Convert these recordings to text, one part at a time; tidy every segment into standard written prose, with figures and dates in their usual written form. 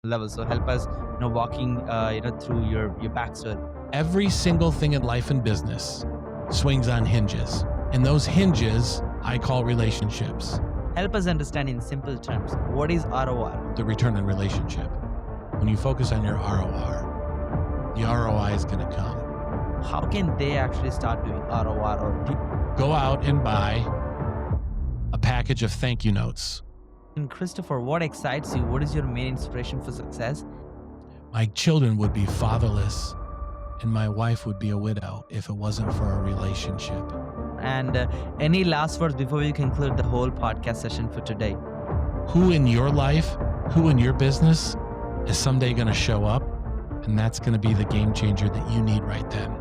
level. So help us, walking, through your backstory. Every single thing in life and business swings on hinges. And those hinges I call relationships. Help us understand in simple terms, what is ROR? The return on relationship. When you focus on your ROR, the ROI is going to come. How can they actually start doing ROR or Go out and buy a package of thank you notes. And Christopher, what excites you? What is your main inspiration for success? My children would be fatherless and my wife would be a widow if it wasn't for our relationship. And any last words before we conclude the whole podcast session for today? Who in your life, who in your business is someday going to show up, and that's going to be the game changer that you need right then.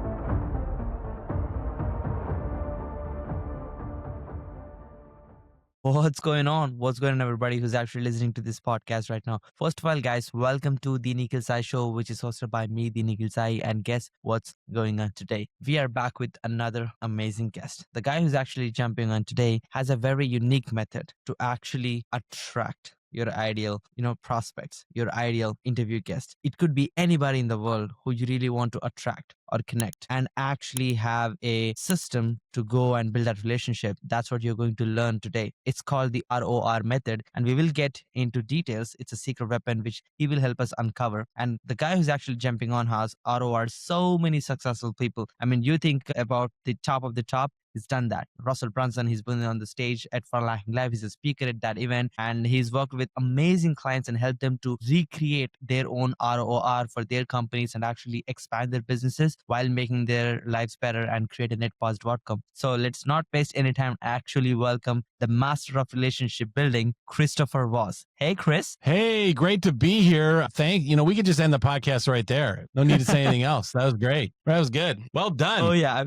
What's going on? What's going on, everybody who's actually listening to this podcast right now? First of all, guys, welcome to the Nikhil Sai Show, which is hosted by me, the Nikhil Sai. And guess what's going on today? We are back with another amazing guest. The guy who's actually jumping on today has a very unique method to actually attract your ideal, prospects, your ideal interview guest. It could be anybody in the world who you really want to attract or connect and actually have a system to go and build that relationship. That's what you're going to learn today. It's called the ROR method, and we will get into details. It's a secret weapon which he will help us uncover. And the guy who's actually jumping on has ROR so many successful people. I mean, you think about the top of the top. He's done that. Russell Brunson, he's been on the stage at Fun Lacking Live. He's a speaker at that event, and he's worked with amazing clients and helped them to recreate their own ROR for their companies and actually expand their businesses while making their lives better and create a net positive outcome. So let's not waste any time. Actually welcome the master of relationship building, Christopher Vos. Hey, Chris. Hey, great to be here. We could just end the podcast right there. No need to say anything else. That was great. That was good. Well done. Oh, yeah.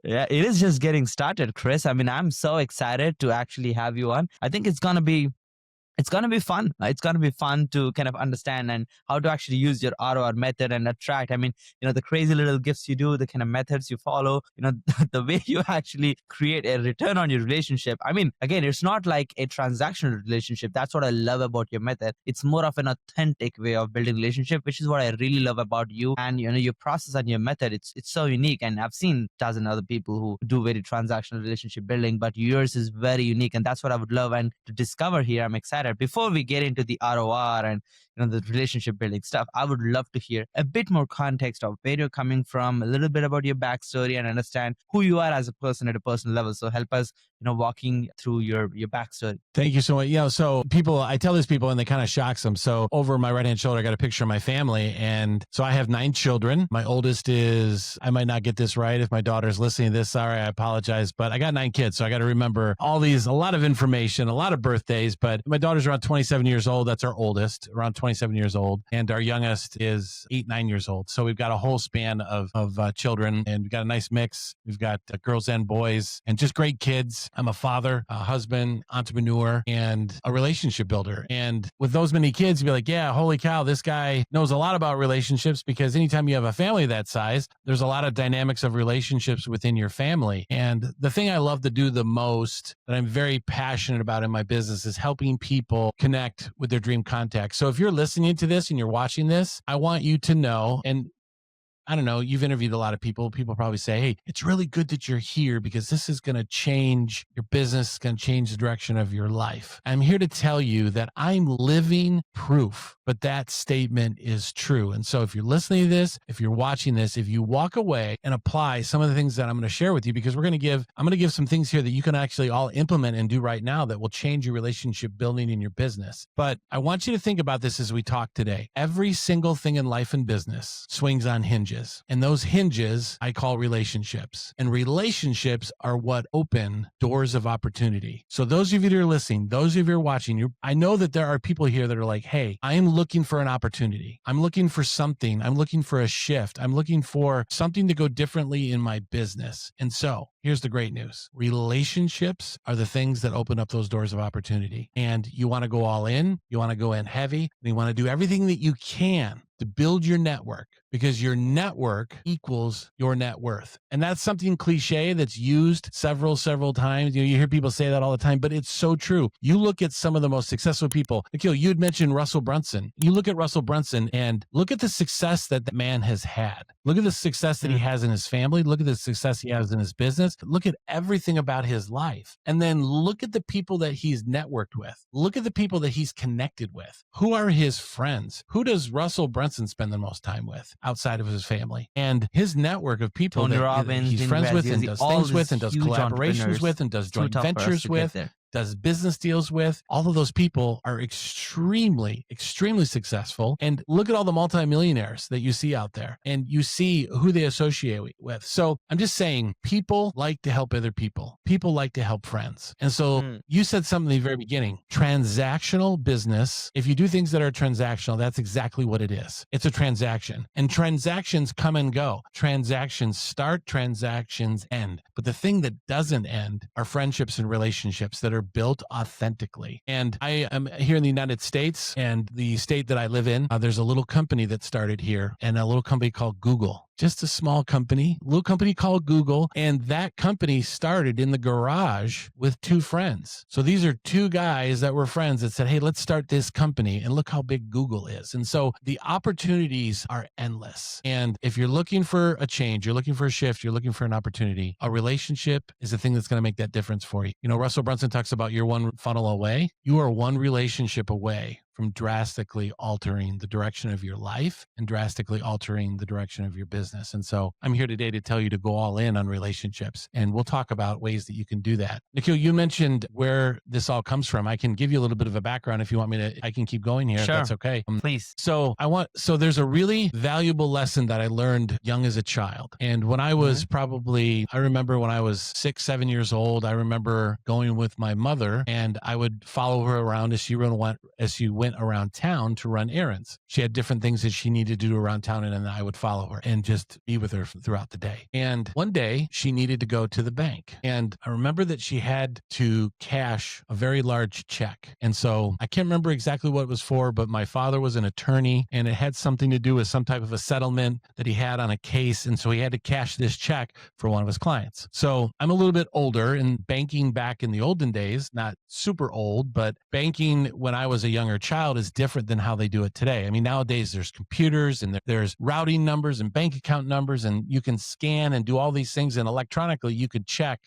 Yeah, it is just getting started, Chris. I mean, I'm so excited to actually have you on. I think it's going to be fun. It's going to be fun to kind of understand and how to actually use your ROR method and attract. I mean, the crazy little gifts you do, the kind of methods you follow, the way you actually create a return on your relationship. I mean, again, it's not like a transactional relationship. That's what I love about your method. It's more of an authentic way of building relationship, which is what I really love about you. And, your process and your method, it's so unique. And I've seen dozen other people who do very transactional relationship building, but yours is very unique. And that's what I would love and to discover here. I'm excited. Before we get into the ROR and the relationship building stuff, I would love to hear a bit more context of where you're coming from, a little bit about your backstory, and understand who you are as a person at a personal level. So help us, walking through your backstory. Thank you so much. So I tell these people and they kind of shocks them. So over my right-hand shoulder, I got a picture of my family. And so I have 9 children. My oldest is, I might not get this right. If my daughter's listening to this, sorry, I apologize. But I got 9 kids. So I got to remember a lot of information, a lot of birthdays. But my daughter's around 27 years old. That's our oldest, around 27 years old. And our youngest is 8, 9 years old. So we've got a whole span of children, and we've got a nice mix. We've got girls and boys and just great kids. I'm a father, a husband, entrepreneur, and a relationship builder. And with those many kids, you'd be like, yeah, holy cow, this guy knows a lot about relationships, because anytime you have a family that size, there's a lot of dynamics of relationships within your family. And the thing I love to do the most, that I'm very passionate about in my business, is helping people connect with their dream contact. So if you're listening to this and you're watching this, I want you to know, and I don't know, you've interviewed a lot of people. People probably say, hey, it's really good that you're here because this is going to change your business, it's going to change the direction of your life. I'm here to tell you that I'm living proof, but that statement is true. And so if you're listening to this, if you're watching this, if you walk away and apply some of the things that I'm going to share with you, because I'm going to give some things here that you can actually all implement and do right now that will change your relationship building in your business. But I want you to think about this as we talk today. Every single thing in life and business swings on hinges. And those hinges I call relationships. And relationships are what open doors of opportunity. So those of you that are listening, those of you who are watching, I know that there are people here that are like, hey, I am looking for an opportunity. I'm looking for something. I'm looking for a shift. I'm looking for something to go differently in my business. And so here's the great news. Relationships are the things that open up those doors of opportunity. And you want to go all in, you want to go in heavy, and you want to do everything that you can to build your network, because your network equals your net worth. And that's something cliche that's used several times. You hear people say that all the time, but it's so true. You look at some of the most successful people. Nikhil, you had mentioned Russell Brunson. You look at Russell Brunson and look at the success that the man has had. Look at the success that he has in his family. Look at the success he has in his business. Look at everything about his life. And then look at the people that he's networked with. Look at the people that he's connected with. Who are his friends? Who does Russell Brunson spend the most time with outside of his family? And his network of people Tony that Robbins, he's friends with and does things with and does collaborations with and does joint ventures with, does business deals with, all of those people are extremely successful. And look at all the multimillionaires that you see out there, and you see who they associate with. So I'm just saying, people like to help other people. People like to help friends. And so you said something at the very beginning, transactional business. If you do things that are transactional, that's exactly what it is. It's a transaction, and transactions come and go. Transactions start, transactions end. But the thing that doesn't end are friendships and relationships that are built authentically. And I am here in the United States, and the state that I live in, there's a little company that started here, and a little company called Google. Just a small company, little company called Google. And that company started in the garage with two friends. So these are two guys that were friends that said, hey, let's start this company. And look how big Google is. And so the opportunities are endless. And if you're looking for a change, you're looking for a shift, you're looking for an opportunity, a relationship is the thing that's going to make that difference for you. You know, Russell Brunson talks about you're one funnel away. You are one relationship away from drastically altering the direction of your life and drastically altering the direction of your business. And so I'm here today to tell you to go all in on relationships, and we'll talk about ways that you can do that. Nikhil, you mentioned where this all comes from. I can give you a little bit of a background if you want me to. I can keep going here. Sure. If that's okay. Please. So there's a really valuable lesson that I learned young as a child. And when I was I remember when I was 6, 7 years old, I remember going with my mother, and I would follow her around as she went around town to run errands. She had different things that she needed to do around town, and then I would follow her and just be with her throughout the day. And one day she needed to go to the bank, and I remember that she had to cash a very large check. And so I can't remember exactly what it was for, but my father was an attorney, and it had something to do with some type of a settlement that he had on a case. And so he had to cash this check for one of his clients. So I'm a little bit older, and banking back in the olden days, not super old, but banking when I was a younger child is different than how they do it today. I mean, nowadays there's computers, and there's routing numbers and bank account numbers, and you can scan and do all these things, and electronically you could check,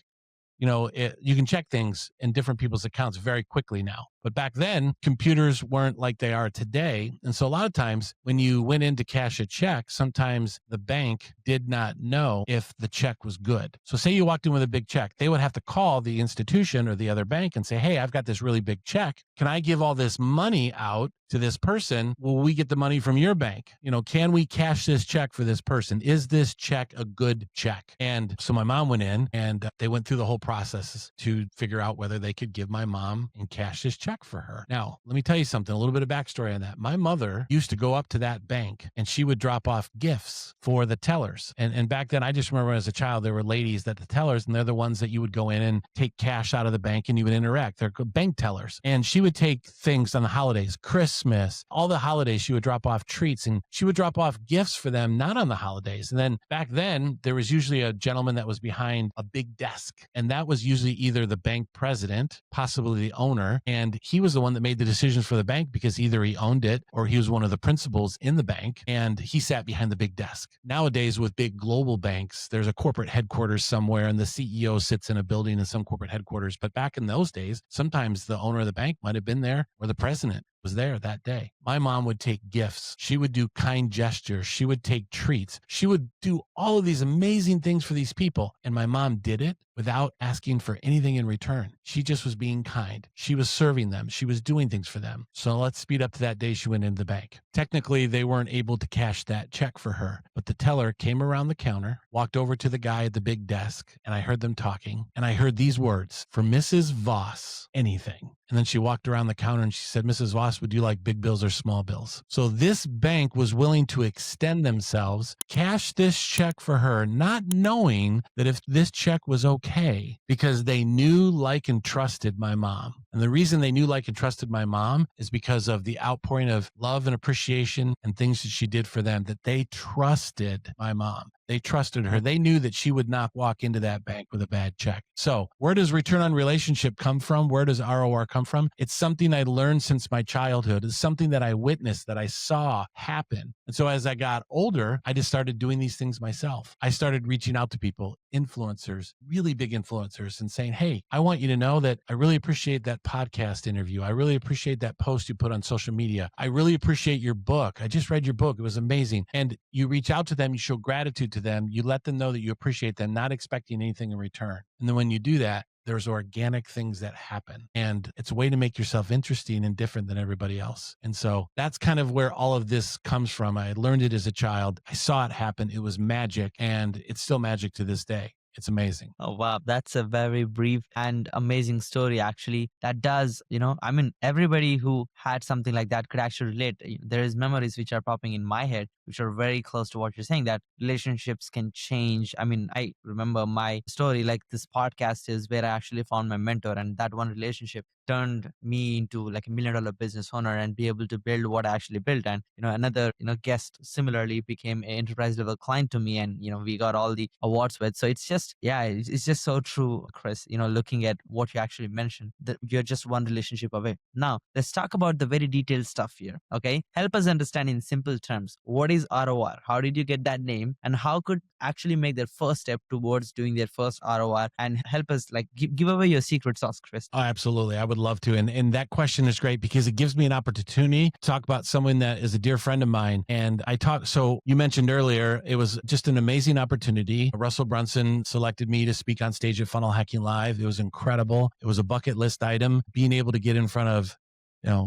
you can check things in different people's accounts very quickly now. But back then, computers weren't like they are today. And so a lot of times when you went in to cash a check, sometimes the bank did not know if the check was good. So say you walked in with a big check, they would have to call the institution or the other bank and say, hey, I've got this really big check. Can I give all this money out to this person? Will we get the money from your bank? Can we cash this check for this person? Is this check a good check? And so my mom went in, and they went through the whole process to figure out whether they could give my mom and cash this check for her. Now, let me tell you something, a little bit of backstory on that. My mother used to go up to that bank, and she would drop off gifts for the tellers. And back then, I just remember as a child, there were ladies that the tellers, and they're the ones that you would go in and take cash out of the bank and you would interact. They're bank tellers. And she would take things on the holidays, Christmas, all the holidays, she would drop off treats, and she would drop off gifts for them, not on the holidays. And then back then, there was usually a gentleman that was behind a big desk, and that was usually either the bank president, possibly the owner, and he was the one that made the decisions for the bank because either he owned it or he was one of the principals in the bank, and he sat behind the big desk. Nowadays, with big global banks, there's a corporate headquarters somewhere, and the CEO sits in a building in some corporate headquarters. But back in those days, sometimes the owner of the bank might have been there, or the president was there that day. My mom would take gifts. She would do kind gestures. She would take treats. She would do all of these amazing things for these people. And my mom did it without asking for anything in return. She just was being kind. She was serving them. She was doing things for them. So let's speed up to that day she went into the bank. Technically, they weren't able to cash that check for her, but the teller came around the counter walked over to the guy at the big desk, and I heard them talking, and I heard these words, "For Mrs. Vos, anything." And then she walked around the counter and she said, "Mrs. Vos, would you like big bills or small bills?" So this bank was willing to extend themselves, cash this check for her, not knowing that if this check was okay, because they knew, like, and trusted my mom. And the reason they knew, like, and trusted my mom is because of the outpouring of love and appreciation and things that she did for them, that they trusted my mom. They trusted her. They knew that she would not walk into that bank with a bad check. So where does return on relationship come from? Where does ROR come from? It's something I learned since my childhood. It's something that I witnessed, that I saw happen. And so as I got older, I just started doing these things myself. I started reaching out to people, influencers, really big influencers, and saying, "Hey, I want you to know that I really appreciate that podcast interview. I really appreciate that post you put on social media. I really appreciate your book. I just read your book. It was amazing." And you reach out to them, you show gratitude to them, you let them know that you appreciate them, not expecting anything in return. And then when you do that, there's organic things that happen. And it's a way to make yourself interesting and different than everybody else. And so that's kind of where all of this comes from. I learned it as a child. I saw it happen. It was magic, and it's still magic to this day. It's amazing. Oh, wow. That's a very brief and amazing story, actually. That does, I mean, everybody who had something like that could actually relate. There is memories which are popping in my head, which are very close to what you're saying, that relationships can change. I mean, I remember my story, like this podcast is where I actually found my mentor, and that one relationship turned me into like $1 million business owner and be able to build what I actually built. And, another, guest similarly became an enterprise level client to me, and, we got all the awards with. So it's just, yeah, it's just so true, Chris, looking at what you actually mentioned, that you're just one relationship away. Now, let's talk about the very detailed stuff here. Okay. Help us understand in simple terms, what is ROR? How did you get that name? And how could actually make their first step towards doing their first ROR? And help us like give away your secret sauce, Chris. Oh, absolutely. I would love to. And that question is great because it gives me an opportunity to talk about someone that is a dear friend of mine. And so you mentioned earlier, it was just an amazing opportunity. Russell Brunson selected me to speak on stage at Funnel Hacking Live. It was incredible. It was a bucket list item, being able to get in front of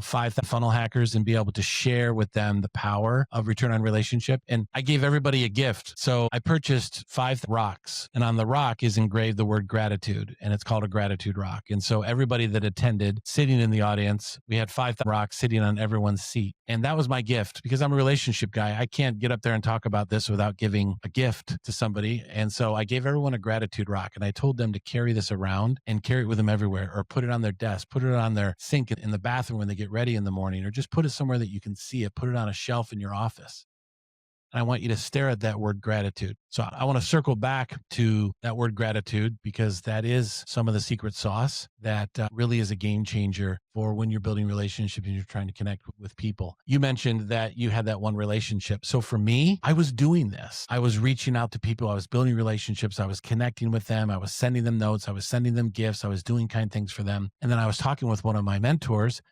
5 funnel hackers and be able to share with them the power of return on relationship. And I gave everybody a gift. So I purchased 5 rocks, and on the rock is engraved the word gratitude, and it's called a gratitude rock. And so everybody that attended, sitting in the audience, we had 5 rocks sitting on everyone's seat. And that was my gift because I'm a relationship guy. I can't get up there and talk about this without giving a gift to somebody. And so I gave everyone a gratitude rock, and I told them to carry this around and carry it with them everywhere, or put it on their desk, put it on their sink in the bathroom when they get ready in the morning, or just put it somewhere that you can see it, put it on a shelf in your office. And I want you to stare at that word gratitude. So I want to circle back to that word gratitude because that is some of the secret sauce that really is a game changer for when you're building relationships and you're trying to connect with people. You mentioned that you had that one relationship. So for me, I was doing this. I was reaching out to people. I was building relationships. I was connecting with them. I was sending them notes. I was sending them gifts. I was doing kind things for them. And then I was talking with one of my mentors,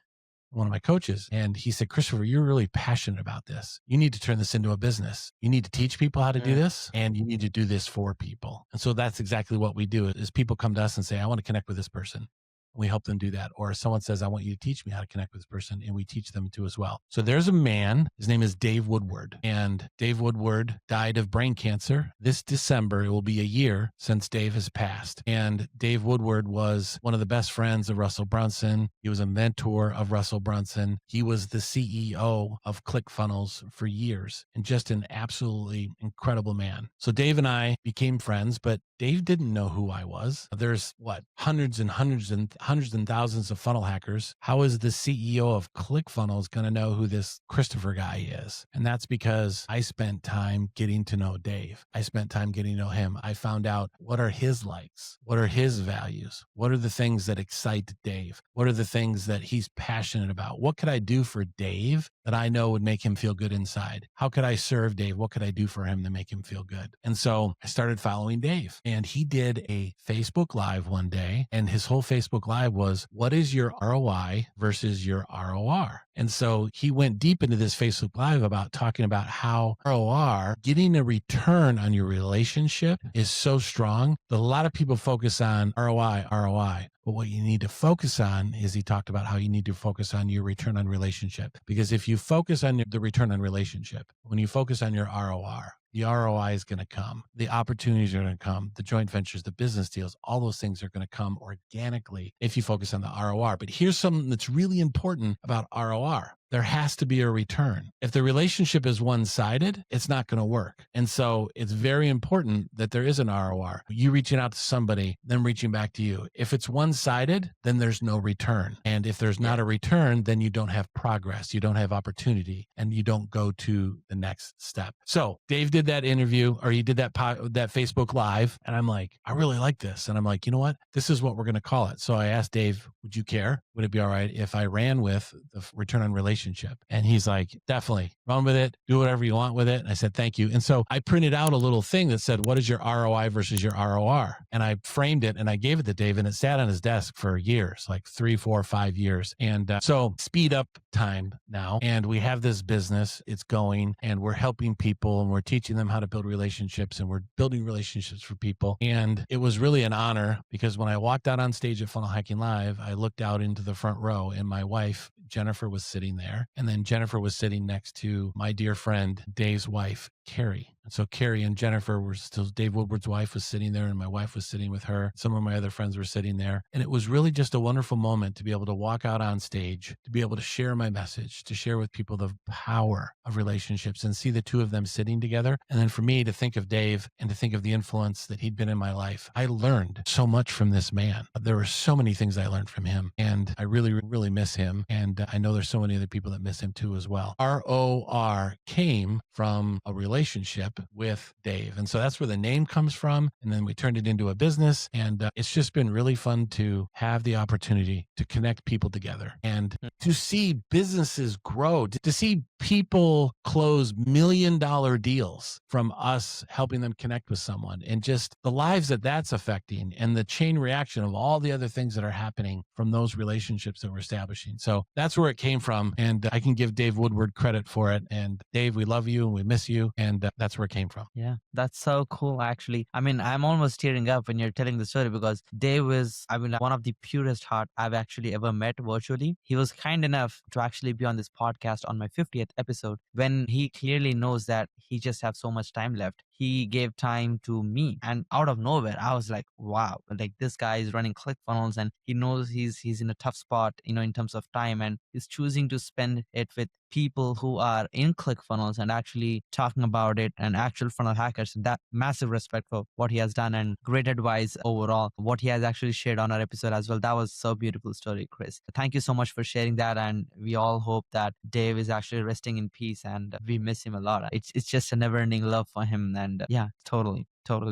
one of my coaches, and he said, "Christopher, you're really passionate about this. You need to turn this into a business. You need to teach people how to do this, and you need to do this for people." And so that's exactly what we do is people come to us and say, "I want to connect with this person." We help them do that. Or someone says, "I want you to teach me how to connect with this person," and we teach them to as well. So there's a man, his name is Dave Woodward, and Dave Woodward died of brain cancer. This December, it will be a year since Dave has passed. And Dave Woodward was one of the best friends of Russell Brunson. He was a mentor of Russell Brunson. He was the CEO of ClickFunnels for years, and just an absolutely incredible man. So Dave and I became friends, but Dave didn't know who I was. There's hundreds and thousands of funnel hackers. How is the CEO of ClickFunnels going to know who this Christopher guy is? And that's because I spent time getting to know Dave. I spent time getting to know him. I found out what are his likes? What are his values? What are the things that excite Dave? What are the things that he's passionate about? What could I do for Dave that I know would make him feel good inside? How could I serve Dave? What could I do for him to make him feel good? And so I started following Dave. And he did a Facebook Live one day, and his whole Facebook Live was, what is your ROI versus your ROR? And so he went deep into this Facebook Live about talking about how ROR, getting a return on your relationship, is so strong that a lot of people focus on ROI. But what you need to focus on is, he talked about how you need to focus on your return on relationship. Because if you focus on the return on relationship, when you focus on your ROR, the ROI is going to come. The opportunities are going to come. The joint ventures, the business deals, all those things are going to come organically if you focus on the ROR. But here's something that's really important about ROR. There has to be a return. If the relationship is one-sided, it's not going to work. And so it's very important that there is an ROR. You reaching out to somebody, them reaching back to you. If it's one-sided, then there's no return. And if there's not a return, then you don't have progress. You don't have opportunity, and you don't go to the next step. So Dave did that interview, or he did that Facebook Live. And I'm like, I really like this. And I'm like, you know what? This is what we're going to call it. So I asked Dave, would you care? Would it be all right if I ran with the return on relationship? And he's like, definitely run with it, do whatever you want with it. And I said, thank you. And so I printed out a little thing that said, what is your ROI versus your ROR? And I framed it and I gave it to Dave, and it sat on his desk for years, like 3, 4, 5 years. And so speed up time now. And we have this business, it's going, and we're helping people, and we're teaching them how to build relationships, and we're building relationships for people. And it was really an honor, because when I walked out on stage at Funnel Hacking Live, I looked out into the front row, and my wife, Jennifer, was sitting there. And then Jennifer was sitting next to my dear friend, Dave's wife, Carrie. And so Carrie and Jennifer were still, Dave Woodward's wife was sitting there, and my wife was sitting with her. Some of my other friends were sitting there. And it was really just a wonderful moment to be able to walk out on stage, to be able to share my message, to share with people the power of relationships, and see the two of them sitting together. And then for me to think of Dave and to think of the influence that he'd been in my life. I learned so much from this man. There were so many things I learned from him, and I really, really miss him. And I know there's so many other people that miss him too as well. ROR came from a relationship with Dave. And so that's where the name comes from. And then we turned it into a business. And it's just been really fun to have the opportunity to connect people together and to see businesses grow, to see people close $1 million deals from us helping them connect with someone, and just the lives that that's affecting, and the chain reaction of all the other things that are happening from those relationships that we're establishing. So that's where it came from. And I can give Dave Woodward credit for it. And Dave, we love you and we miss you. And that's where it came from. Yeah, that's so cool, actually. I mean, I'm almost tearing up when you're telling the story, because Dave is, I mean, one of the purest heart I've actually ever met virtually. He was kind enough to actually be on this podcast on my 50th episode, when he clearly knows that he just has so much time left. He gave time to me, and out of nowhere, I was like, wow, like this guy is running ClickFunnels, and he knows he's in a tough spot, in terms of time, and he's choosing to spend it with people who are in ClickFunnels and actually talking about it, and actual funnel hackers. And that massive respect for what he has done, and great advice overall, what he has actually shared on our episode as well. That was so beautiful story, Chris. Thank you so much for sharing that. And we all hope that Dave is actually resting in peace, and we miss him a lot. It's just a never ending love for him. And yeah, totally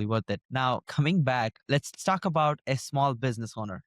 worth it. Now, coming back, let's talk about a small business owner,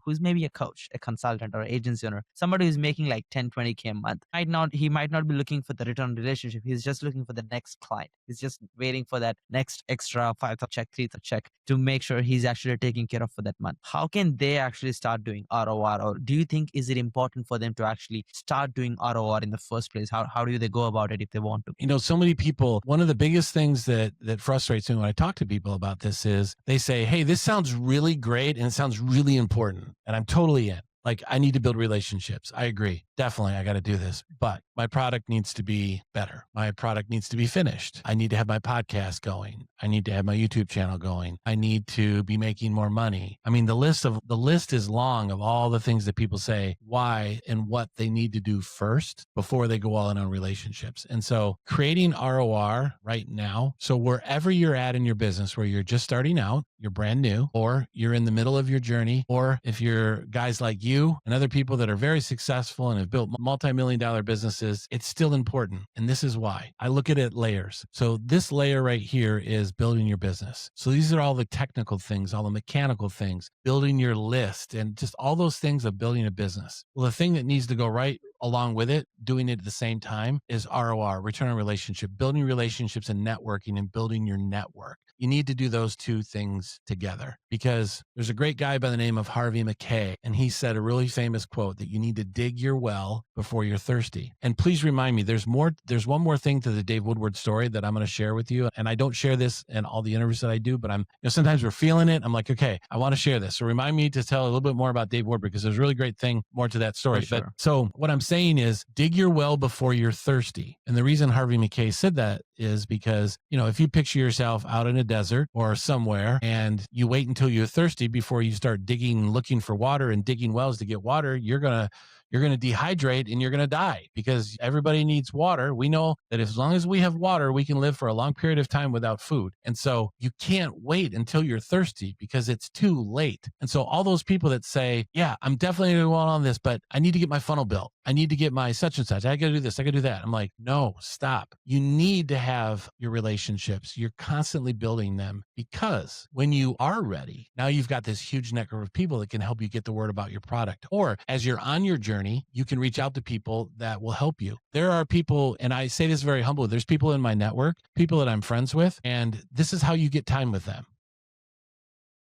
who's maybe a coach, a consultant, or agency owner, somebody who's making like 10, 20K a month. He might not be looking for the return relationship. He's just looking for the next client. He's just waiting for that next extra 5,000 check, 3,000 check to make sure he's actually taking care of for that month. How can they actually start doing ROR? Or do you think, is it important for them to actually start doing ROR in the first place? How do they go about it if they want to? So many people, one of the biggest things that frustrates me when I talk to people about this is they say, hey, this sounds really great and it sounds really important, and I'm totally in. Like, I need to build relationships. I agree. Definitely, I got to do this. But my product needs to be better. My product needs to be finished. I need to have my podcast going. I need to have my YouTube channel going. I need to be making more money. I mean, the list is long of all the things that people say why and what they need to do first before they go all in on relationships. And so creating ROR right now. So wherever you're at in your business, where you're just starting out, you're brand new, or you're in the middle of your journey, or if you're guys like you and other people that are very successful and have built multi-million-dollar businesses, it's still important. And this is why. I look at it layers. So this layer right here is building your business. So these are all the technical things, all the mechanical things, building your list, and just all those things of building a business. Well, the thing that needs to go right along with it, doing it at the same time, is ROR, return on relationship, building relationships and networking and building your network. You need to do those two things together, because there's a great guy by the name of Harvey McKay, and he said a really famous quote that you need to dig your well before you're thirsty. And please remind me, there's one more thing to the Dave Woodward story that I'm going to share with you. And I don't share this in all the interviews that I do, but sometimes we're feeling it. I'm like, okay, I want to share this. So remind me to tell a little bit more about Dave Woodward, because there's a really great thing more to that story. For sure. But so what I'm saying is dig your well before you're thirsty. And the reason Harvey McKay said that is because, if you picture yourself out in a desert or somewhere and you wait until you're thirsty before you start digging, looking for water and digging wells to get water, you're going to dehydrate and you're going to die because everybody needs water. We know that as long as we have water, we can live for a long period of time without food. And so you can't wait until you're thirsty because it's too late. And so all those people that say, yeah, I'm definitely going to go on this, but I need to get my funnel built. I need to get my such and such. I got to do this. I got to do that. I'm like, no, stop. You need to have your relationships. You're constantly building them because when you are ready, now you've got this huge network of people that can help you get the word about your product. Or as you're on your journey, you can reach out to people that will help you. There are people, and I say this very humbly, there's people in my network, people that I'm friends with, and this is how you get time with them.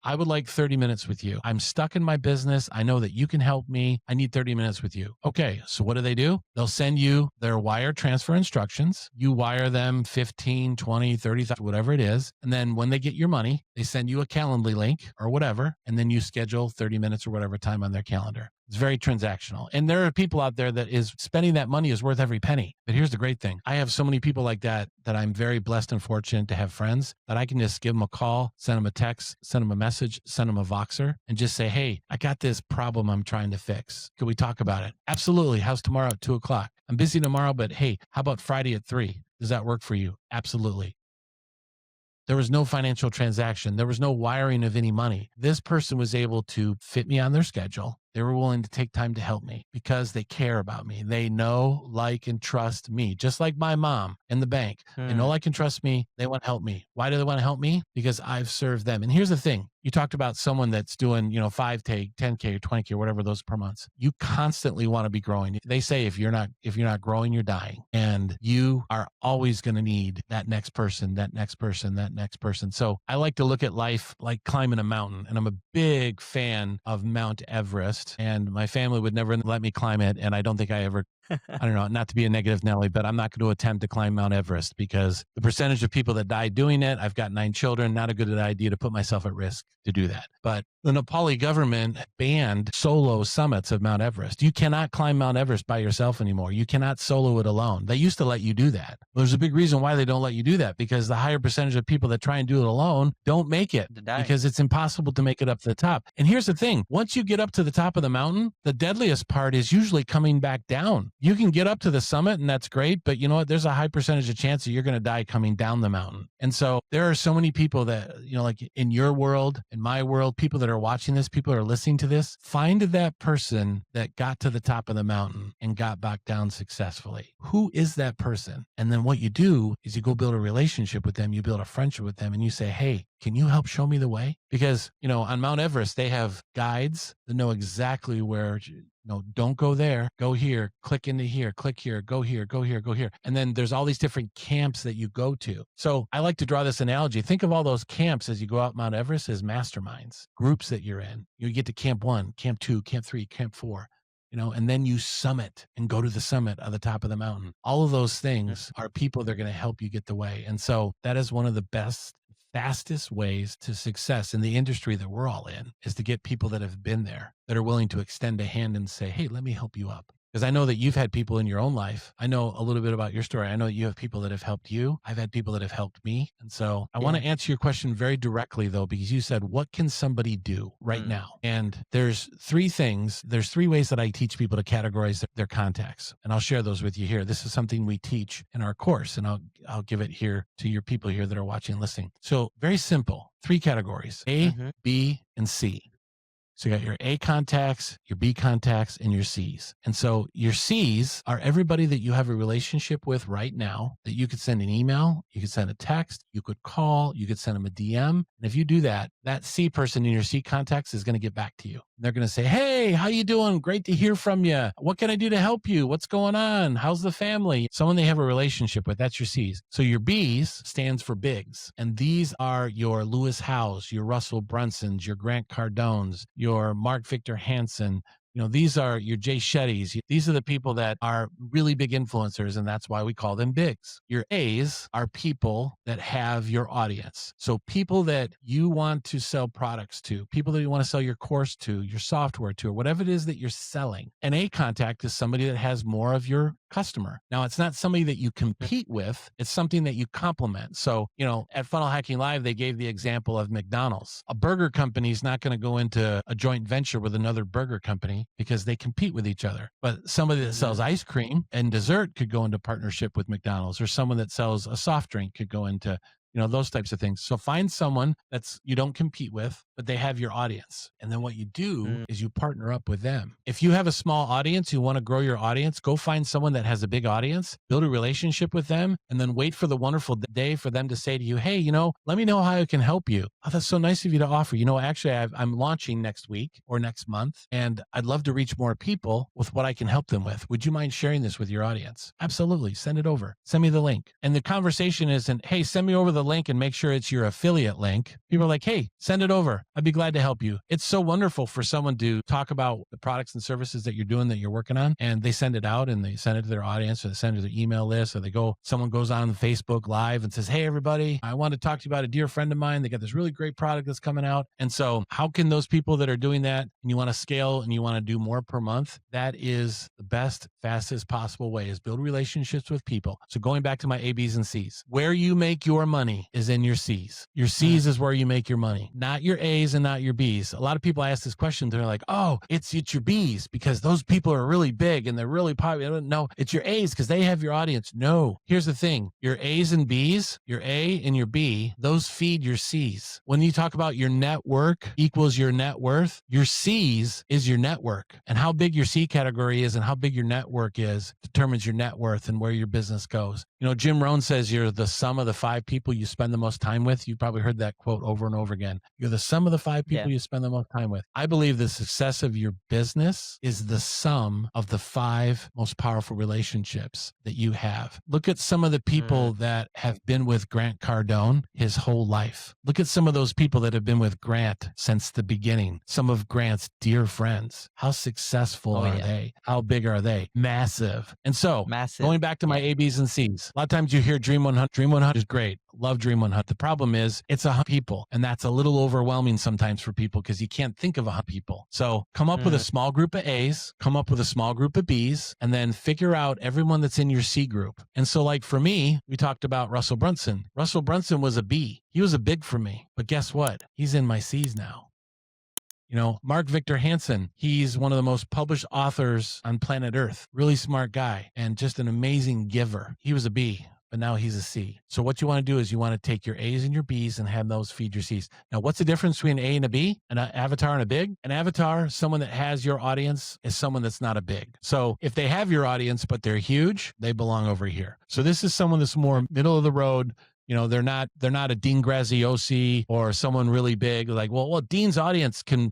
I would like 30 minutes with you. I'm stuck in my business. I know that you can help me. I need 30 minutes with you. Okay, so what do? They'll send you their wire transfer instructions. You wire them 15, 20, 30, whatever it is. And then when they get your money, they send you a Calendly link or whatever. And then you schedule 30 minutes or whatever time on their calendar. It's very transactional. And there are people out there that is spending that money is worth every penny. But here's the great thing. I have so many people like that I'm very blessed and fortunate to have friends that I can just give them a call, send them a text, send them a message, send them a Voxer and just say, hey, I got this problem I'm trying to fix. Could we talk about it? Absolutely. How's tomorrow at 2:00? I'm busy tomorrow, but hey, how about Friday at 3? Does that work for you? Absolutely. There was no financial transaction. There was no wiring of any money. This person was able to fit me on their schedule. They were willing to take time to help me because they care about me. They know, like, and trust me, just like my mom in the bank. They know, like, and trust me. They want to help me. Why do they want to help me? Because I've served them. And here's the thing. You talked about someone that's doing, 5K, 10K or 20K or whatever those per month. You constantly want to be growing. They say if you're not growing, you're dying. And you are always going to need that next person, that next person, that next person. So I like to look at life like climbing a mountain. And I'm a big fan of Mount Everest. And my family would never let me climb it. And I don't think I ever, I don't know, not to be a negative Nelly, but I'm not going to attempt to climb Mount Everest because the percentage of people that die doing it, I've got 9 children, not a good idea to put myself at risk to do that. But the Nepali government banned solo summits of Mount Everest. You cannot climb Mount Everest by yourself anymore. You cannot solo it alone. They used to let you do that. There's a big reason why they don't let you do that because the higher percentage of people that try and do it alone don't make it because it's impossible to make it up to the top. And here's the thing. Once you get up to the top of the mountain, the deadliest part is usually coming back down. You can get up to the summit and that's great, but you know what? There's a high percentage of chance that you're going to die coming down the mountain. And so there are so many people that, like in your world, in my world, people that are watching this, people that are listening to this, find that person that got to the top of the mountain and got back down successfully. Who is that person? And then what you do is you go build a relationship with them, you build a friendship with them, and you say, hey, can you help show me the way? Because, on Mount Everest, they have guides that know exactly where, don't go there, go here, click into here, click here, go here, go here, go here. And then there's all these different camps that you go to. So I like to draw this analogy. Think of all those camps as you go out Mount Everest as masterminds, groups that you're in. You get to camp 1, camp 2, camp 3, camp 4. And then you summit and go to the summit at the top of the mountain. All of those things are people that are going to help you get the way. And so that is one of the best, fastest ways to success in the industry that we're all in is to get people that have been there, that are willing to extend a hand and say, hey, let me help you up. Because I know that you've had people in your own life. I know a little bit about your story. I know that you have people that have helped you. I've had people that have helped me. And so I want to answer your question very directly, though, because you said, what can somebody do right now? And there's 3 things. There's 3 ways that I teach people to categorize their contacts. And I'll share those with you here. This is something we teach in our course, and I'll give it here to your people here that are watching and listening. So very simple, 3 categories, A, B, and C. So you got your A contacts, your B contacts, and your C's. And so your C's are everybody that you have a relationship with right now that you could send an email, you could send a text, you could call, you could send them a DM. And if you do that, that C person in your C contacts is going to get back to you. They're going to say, hey, how you doing? Great to hear from you. What can I do to help you? What's going on? How's the family? Someone they have a relationship with. That's your C's. So your B's stands for bigs. And these are your Lewis Howes, your Russell Brunsons, your Grant Cardones, your Mark Victor Hansen, These are your Jay Shettys. These are the people that are really big influencers, and that's why we call them bigs. Your A's are people that have your audience. So people that you want to sell products to, people that you want to sell your course to, your software to, or whatever it is that you're selling. An A contact is somebody that has more of your customer. Now, it's not somebody that you compete with. It's something that you complement. So, at Funnel Hacking Live, they gave the example of McDonald's. A burger company is not going to go into a joint venture with another burger company because they compete with each other. But somebody that sells ice cream and dessert could go into partnership with McDonald's, or someone that sells a soft drink could go into those types of things. So find someone you don't compete with, but they have your audience. And then what you do is you partner up with them. If you have a small audience, you want to grow your audience, go find someone that has a big audience, build a relationship with them, and then wait for the wonderful day for them to say to you, hey, let me know how I can help you. Oh, that's so nice of you to offer. Actually, I'm launching next week or next month, and I'd love to reach more people with what I can help them with. Would you mind sharing this with your audience? Absolutely. Send it over. Send me the link. And the conversation isn't, hey, send me over the link and make sure it's your affiliate link. People are like, hey, send it over. I'd be glad to help you. It's so wonderful for someone to talk about the products and services that you're doing, that you're working on, and they send it out and they send it to their audience, or they send it to their email list, or someone goes on Facebook Live and says, hey, everybody, I want to talk to you about a dear friend of mine. They got this really great product that's coming out. And so how can those people that are doing that, and you want to scale and you want to do more per month, that is the best, fastest possible way, is build relationships with people. So going back to my A, B's, and C's, where you make your money is in your C's. Your C's is where you make your money, not your A's and not your B's. A lot of people ask this question. They're like, oh, it's your B's because those people are really big and they're really popular. No, it's your A's because they have your audience. No, here's the thing. Your A's and B's, your A and your B, those feed your C's. When you talk about your network equals your net worth, your C's is your network. And how big your C category is and how big your network is determines your net worth and where your business goes. Jim Rohn says you're the sum of the 5 people you spend the most time with. You've probably heard that quote over and over again. You're the sum of the 5 people you spend the most time with. I believe the success of your business is the sum of the 5 most powerful relationships that you have. Look at some of the people that have been with Grant Cardone his whole life. Look at some of those people that have been with Grant since the beginning. Some of Grant's dear friends. How successful are they? How big are they? Massive. And so going back to my A, B's, and C's, a lot of times you hear Dream 100. Dream 100 is great. Love Dream 100. The problem is it's 100 people, and that's a little overwhelming sometimes for people because you can't think of 100 people. So come up with a small group of A's, come up with a small group of B's, and then figure out everyone that's in your C group. And so like for me, we talked about Russell Brunson. Russell Brunson was a B. He was a big for me, but guess what? He's in my C's now. Mark Victor Hansen, he's one of the most published authors on planet Earth. Really smart guy and just an amazing giver. He was a B, but now he's a C. So what you want to do is you want to take your A's and your B's and have those feed your C's. Now, what's the difference between an A and a B? An avatar and a big? An avatar, someone that has your audience, is someone that's not a big. So if they have your audience, but they're huge, they belong over here. So this is someone that's more middle of the road. They're not a Dean Graziosi or someone really big. Like, well, Dean's audience could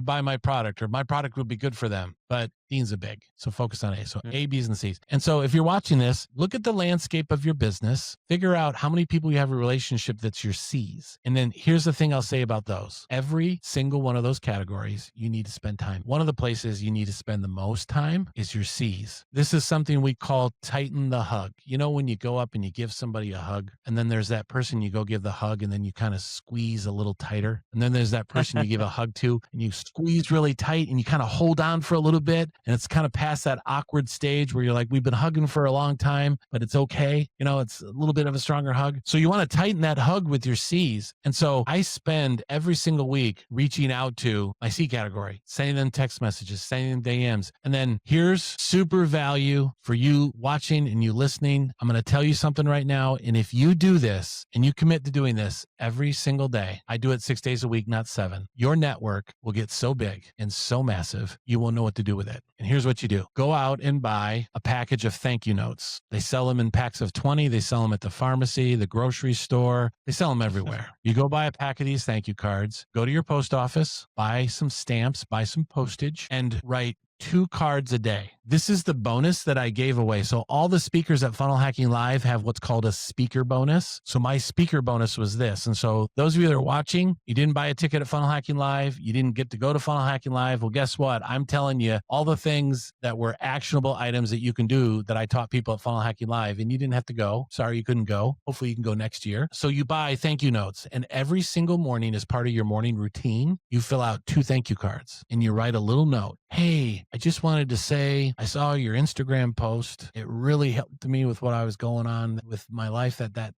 buy my product, or my product would be good for them. But Dean's a big, so focus on A. So A, B's, and C's. And so if you're watching this, look at the landscape of your business, figure out how many people you have a relationship that's your C's. And then here's the thing I'll say about those. Every single one of those categories, you need to spend time. One of the places you need to spend the most time is your C's. This is something we call tighten the hug. When you go up and you give somebody a hug, and then there's that person you go give the hug, and then you kind of squeeze a little tighter. And then there's that person you give a hug to, and you squeeze really tight, and you kind of hold on for a little bit, and it's kind of past that awkward stage where you're like, we've been hugging for a long time, but it's okay. It's a little bit of a stronger hug. So you want to tighten that hug with your C's. And so I spend every single week reaching out to my C category, sending them text messages, sending them DMs. And then here's super value for you watching and you listening. I'm going to tell you something right now. And if you do this and you commit to doing this every single day, I do it 6 days a week, not 7. Your network will get so big and so massive, you won't know what to do with it. And here's what you do. Go out and buy a package of thank you notes. They sell them in packs of 20. They sell them at the pharmacy, the grocery store. They sell them everywhere. You go buy a pack of these thank you cards, go to your post office, buy some stamps, buy some postage, and write 2 cards a day. This is the bonus that I gave away. So all the speakers at Funnel Hacking Live have what's called a speaker bonus. So my speaker bonus was this. And so those of you that are watching, you didn't buy a ticket at Funnel Hacking Live. You didn't get to go to Funnel Hacking Live. Well, guess what? I'm telling you all the things that were actionable items that you can do that I taught people at Funnel Hacking Live, and you didn't have to go. Sorry, you couldn't go. Hopefully you can go next year. So you buy thank you notes, and every single morning as part of your morning routine, you fill out 2 thank you cards and you write a little note. Hey, I just wanted to say, I saw your Instagram post. It really helped me with what I was going on with my life that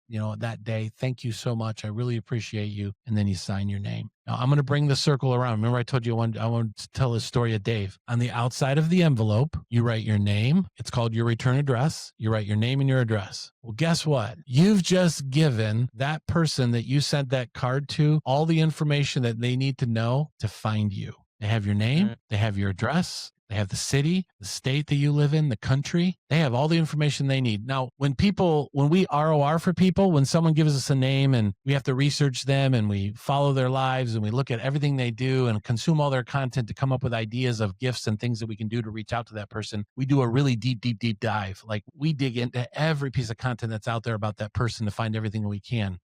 day. Thank you so much. I really appreciate you. And then you sign your name. Now I'm going to bring the circle around. Remember I told you I want to tell the story of Dave. On the outside of the envelope, you write your name. It's called your return address. You write your name and your address. Well, guess what? You've just given that person that you sent that card to all the information that they need to know to find you. They have your name. They have your address. They have the city, the state that you live in, the country. They have all the information they need. Now, when we ROR for people, when someone gives us a name and we have to research them and we follow their lives and we look at everything they do and consume all their content to come up with ideas of gifts and things that we can do to reach out to that person, we do a really deep dive. Like we dig into every piece of content that's out there about that person to find everything we can.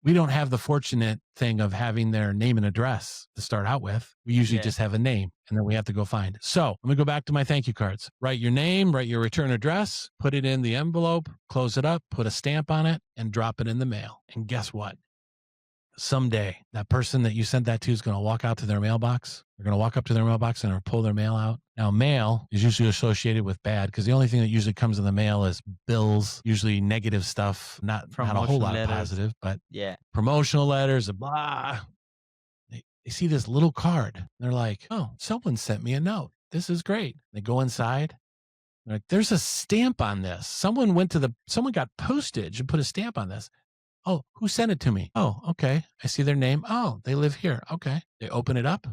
We don't have the fortunate thing of having their name and address to start out with. We usually just have a name and then we have to go find it. So let me go back to my thank you cards. Write your name, write your return address, put it in the envelope, close it up, put a stamp on it, and drop it in the mail. And guess what? Someday, that person that you sent that to is going to walk out to their mailbox. They're going to walk up to their mailbox and pull their mail out. Now, mail is usually associated with bad because the only thing that usually comes in the mail is bills, usually negative stuff, not a whole lot of positive, but promotional letters, blah. They see this little card. They're like, oh, someone sent me a note. This is great. They go inside. They're like, there's a stamp on this. Someone got postage and put a stamp on this. Oh, who sent it to me? Oh, okay. I see their name. Oh, they live here. Okay. They open it up.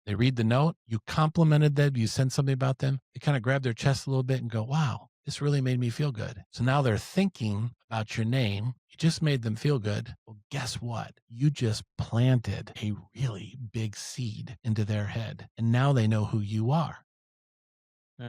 They read the note. You complimented them. You sent something about them. They kind of grab their chest a little bit and go, wow, this really made me feel good. So now they're thinking about your name. You just made them feel good. Well, guess what? You just planted a really big seed into their head. And now they know who you are.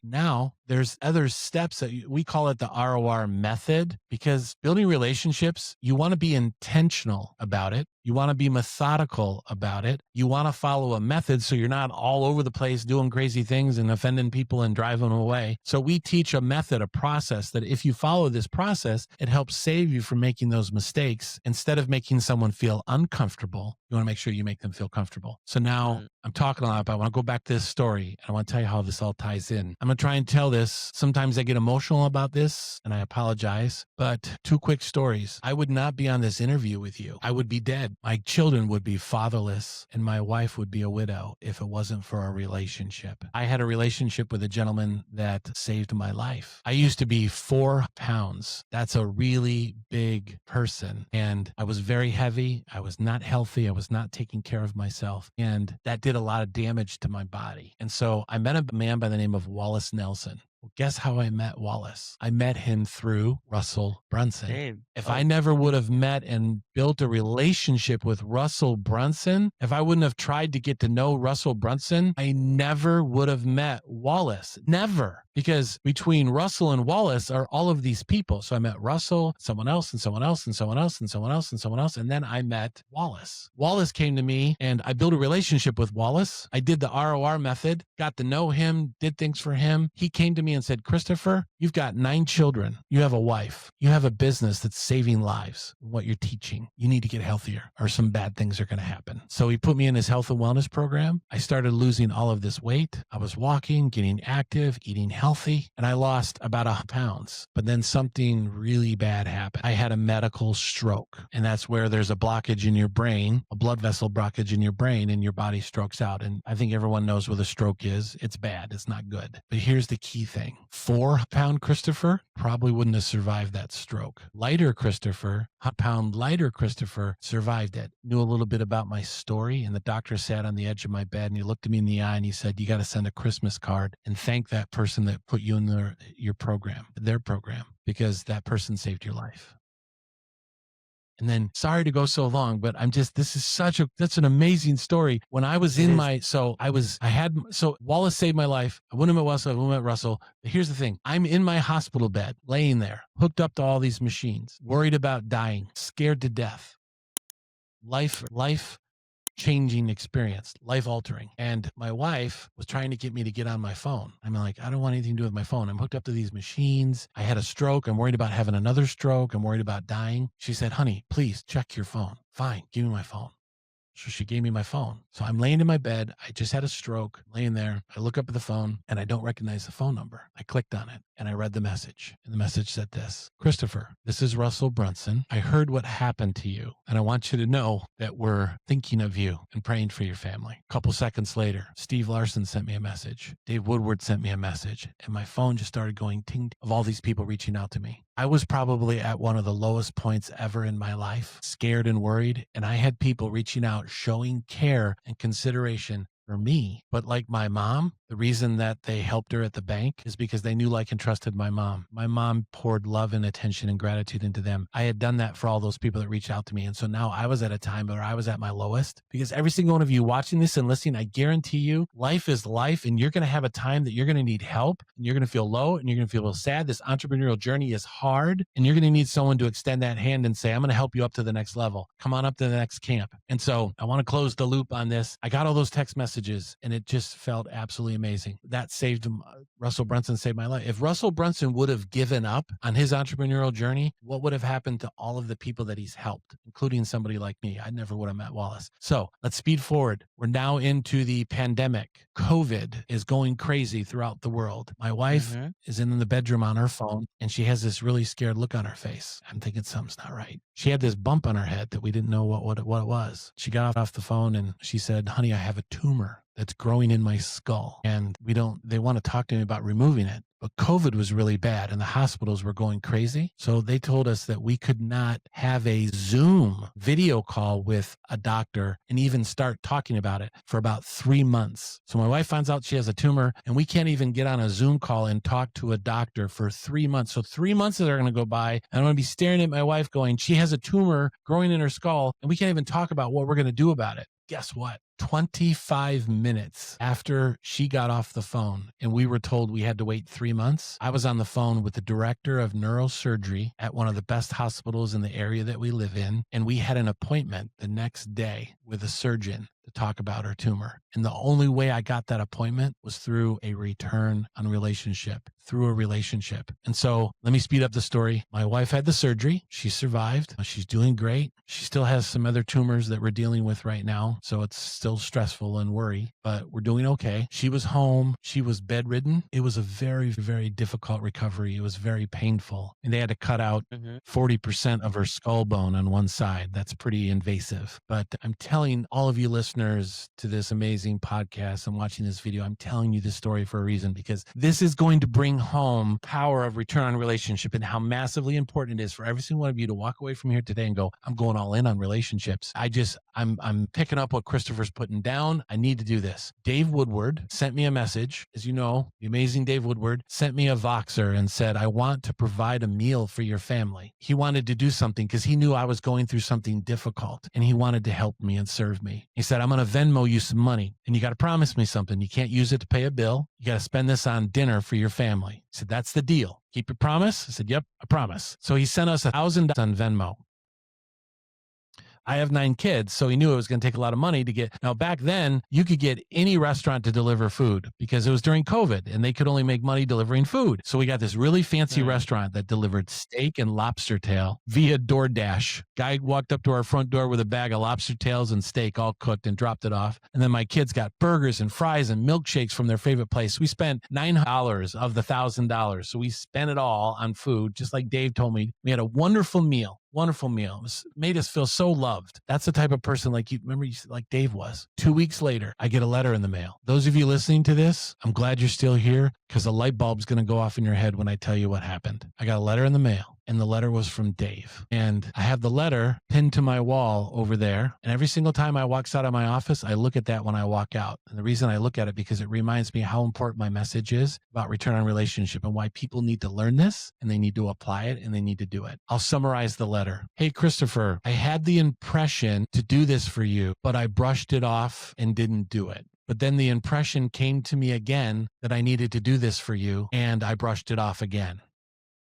Now there's other steps that we call it the ROR method, because building relationships, you want to be intentional about it. You want to be methodical about it. You want to follow a method so you're not all over the place doing crazy things and offending people and driving them away. So we teach a method, a process that if you follow this process, it helps save you from making those mistakes. Instead of making someone feel uncomfortable, you want to make sure you make them feel comfortable. So now I'm talking a lot, but I want to go back to this story and I want to tell you how this all ties in. I'm going to try and tell this. Sometimes I get emotional about this and I apologize, but 2 quick stories. I would not be on this interview with you. I would be dead. My children would be fatherless and my wife would be a widow if it wasn't for our relationship. I had a relationship with a gentleman that saved my life. I used to be 4 pounds. That's a really big person. And I was very heavy. I was not healthy. I was not taking care of myself. And that did a lot of damage to my body. And so I met a man by the name of Wallace Nelson. Well, guess how I met Wallace? I met him through Russell Brunson. If I never would have met and built a relationship with Russell Brunson, if I wouldn't have tried to get to know Russell Brunson, I never would have met Wallace. Never. Because between Russell and Wallace are all of these people. So I met Russell, someone else, and someone else, and someone else, and someone else, and someone else. And then I met Wallace. Wallace came to me and I built a relationship with Wallace. I did the ROR method, got to know him, did things for him. He came to me and said, Christopher, you've got 9 children. You have a wife. You have a business that's saving lives. What you're teaching, you need to get healthier or some bad things are going to happen. So he put me in his health and wellness program. I started losing all of this weight. I was walking, getting active, eating healthy, and I lost about 100 pounds. But then something really bad happened. I had a medical stroke, and that's where there's a blockage in your brain, a blood vessel blockage in your brain, and your body strokes out. And I think everyone knows what a stroke is. It's bad. It's not good. But here's the key thing. 4-pound Christopher probably wouldn't have survived that stroke. Lighter Christopher, 100-pound lighter Christopher survived it. Knew a little bit about my story, and the doctor sat on the edge of my bed and he looked at me in the eye and he said, you got to send a Christmas card and thank that person that put you in their program, because that person saved your life. And then, sorry to go so long, but this is that's an amazing story. When I was Wallace saved my life. I wouldn't have met Wallace, I wouldn't have met Russell. But here's the thing. I'm in my hospital bed, laying there, hooked up to all these machines, worried about dying, scared to death. Life changing experience, life altering. And my wife was trying to get me to get on my phone. I'm like, I don't want anything to do with my phone. I'm hooked up to these machines. I had a stroke. I'm worried about having another stroke. I'm worried about dying. She said, honey, please check your phone. Fine, give me my phone. So she gave me my phone. So I'm laying in my bed. I just had a stroke, laying there. I look up at the phone and I don't recognize the phone number. I clicked on it and I read the message. And the message said this: Christopher, this is Russell Brunson. I heard what happened to you, and I want you to know that we're thinking of you and praying for your family. A couple seconds later, Steve Larson sent me a message. Dave Woodward sent me a message. And my phone just started going ting of all these people reaching out to me. I was probably at one of the lowest points ever in my life, scared and worried. And I had people reaching out, showing care and consideration for me. But like my mom, the reason that they helped her at the bank is because they knew, like, and trusted my mom. My mom poured love and attention and gratitude into them. I had done that for all those people that reached out to me. And so now I was at a time where I was at my lowest, because every single one of you watching this and listening, I guarantee you, life is life, and you're going to have a time that you're going to need help, and you're going to feel low, and you're going to feel a little sad. This entrepreneurial journey is hard, and you're going to need someone to extend that hand and say, I'm going to help you up to the next level. Come on up to the next camp. And so I want to close the loop on this. I got all those text messages, and it just felt absolutely amazing. That saved him. Russell Brunson saved my life. If Russell Brunson would have given up on his entrepreneurial journey, what would have happened to all of the people that he's helped, including somebody like me? I never would have met Wallace. So let's speed forward. We're now into the pandemic. COVID is going crazy throughout the world. My wife is in the bedroom on her phone, and she has this really scared look on her face. I'm thinking something's not right. She had this bump on her head that we didn't know what it was. She got off the phone and she said, honey, I have a tumor that's growing in my skull, and they want to talk to me about removing it. But COVID was really bad and the hospitals were going crazy. So they told us that we could not have a Zoom video call with a doctor and even start talking about it for about 3 months. So my wife finds out she has a tumor, and we can't even get on a Zoom call and talk to a doctor for 3 months. So 3 months are going to go by, and I'm going to be staring at my wife going, she has a tumor growing in her skull, and we can't even talk about what we're going to do about it. Guess what? 25 minutes after she got off the phone and we were told we had to wait 3 months, I was on the phone with the director of neurosurgery at one of the best hospitals in the area that we live in. And we had an appointment the next day with a surgeon to talk about her tumor. And the only way I got that appointment was through a return on relationship, through a relationship. And so let me speed up the story. My wife had the surgery. She survived. She's doing great. She still has some other tumors that we're dealing with right now. So it's still stressful and worry, but we're doing okay. She was home. She was bedridden. It was a very, very difficult recovery. It was very painful. And they had to cut out 40% of her skull bone on one side. That's pretty invasive. But I'm telling all of you listeners to this amazing podcast and watching this video, I'm telling you this story for a reason, because this is going to bring home power of return on relationship and how massively important it is for every single one of you to walk away from here today and go, I'm going all in on relationships. I'm picking up what Christopher's putting down. I need to do this. Dave Woodward sent me a message. As you know, the amazing Dave Woodward sent me a Voxer and said, I want to provide a meal for your family. He wanted to do something because he knew I was going through something difficult and he wanted to help me and serve me. He said, I'm going to Venmo you some money and you got to promise me something. You can't use it to pay a bill. You got to spend this on dinner for your family. He said, that's the deal. Keep your promise? I said, yep, I promise. So he sent us $1,000 on Venmo. I have 9 kids, so he knew it was going to take a lot of money to get. Now, back then, you could get any restaurant to deliver food because it was during COVID and they could only make money delivering food. So we got this really fancy restaurant that delivered steak and lobster tail via DoorDash. Guy walked up to our front door with a bag of lobster tails and steak all cooked and dropped it off. And then my kids got burgers and fries and milkshakes from their favorite place. We spent $9 of the $1,000. So we spent it all on food, just like Dave told me. We had a wonderful meal. Wonderful meal. It made us feel so loved. That's the type of person like you remember, like Dave was. 2 weeks later, I get a letter in the mail. Those of you listening to this, I'm glad you're still here because a light bulb's going to go off in your head when I tell you what happened. I got a letter in the mail. and the letter was from Dave. And I have the letter pinned to my wall over there. And every single time I walks out of my office, I look at that when I walk out. And the reason I look at it because it reminds me how important my message is about return on relationship and why people need to learn this and they need to apply it and they need to do it. I'll summarize the letter. Hey, Christopher, I had the impression to do this for you, but I brushed it off and didn't do it. But then the impression came to me again that I needed to do this for you, and I brushed it off again.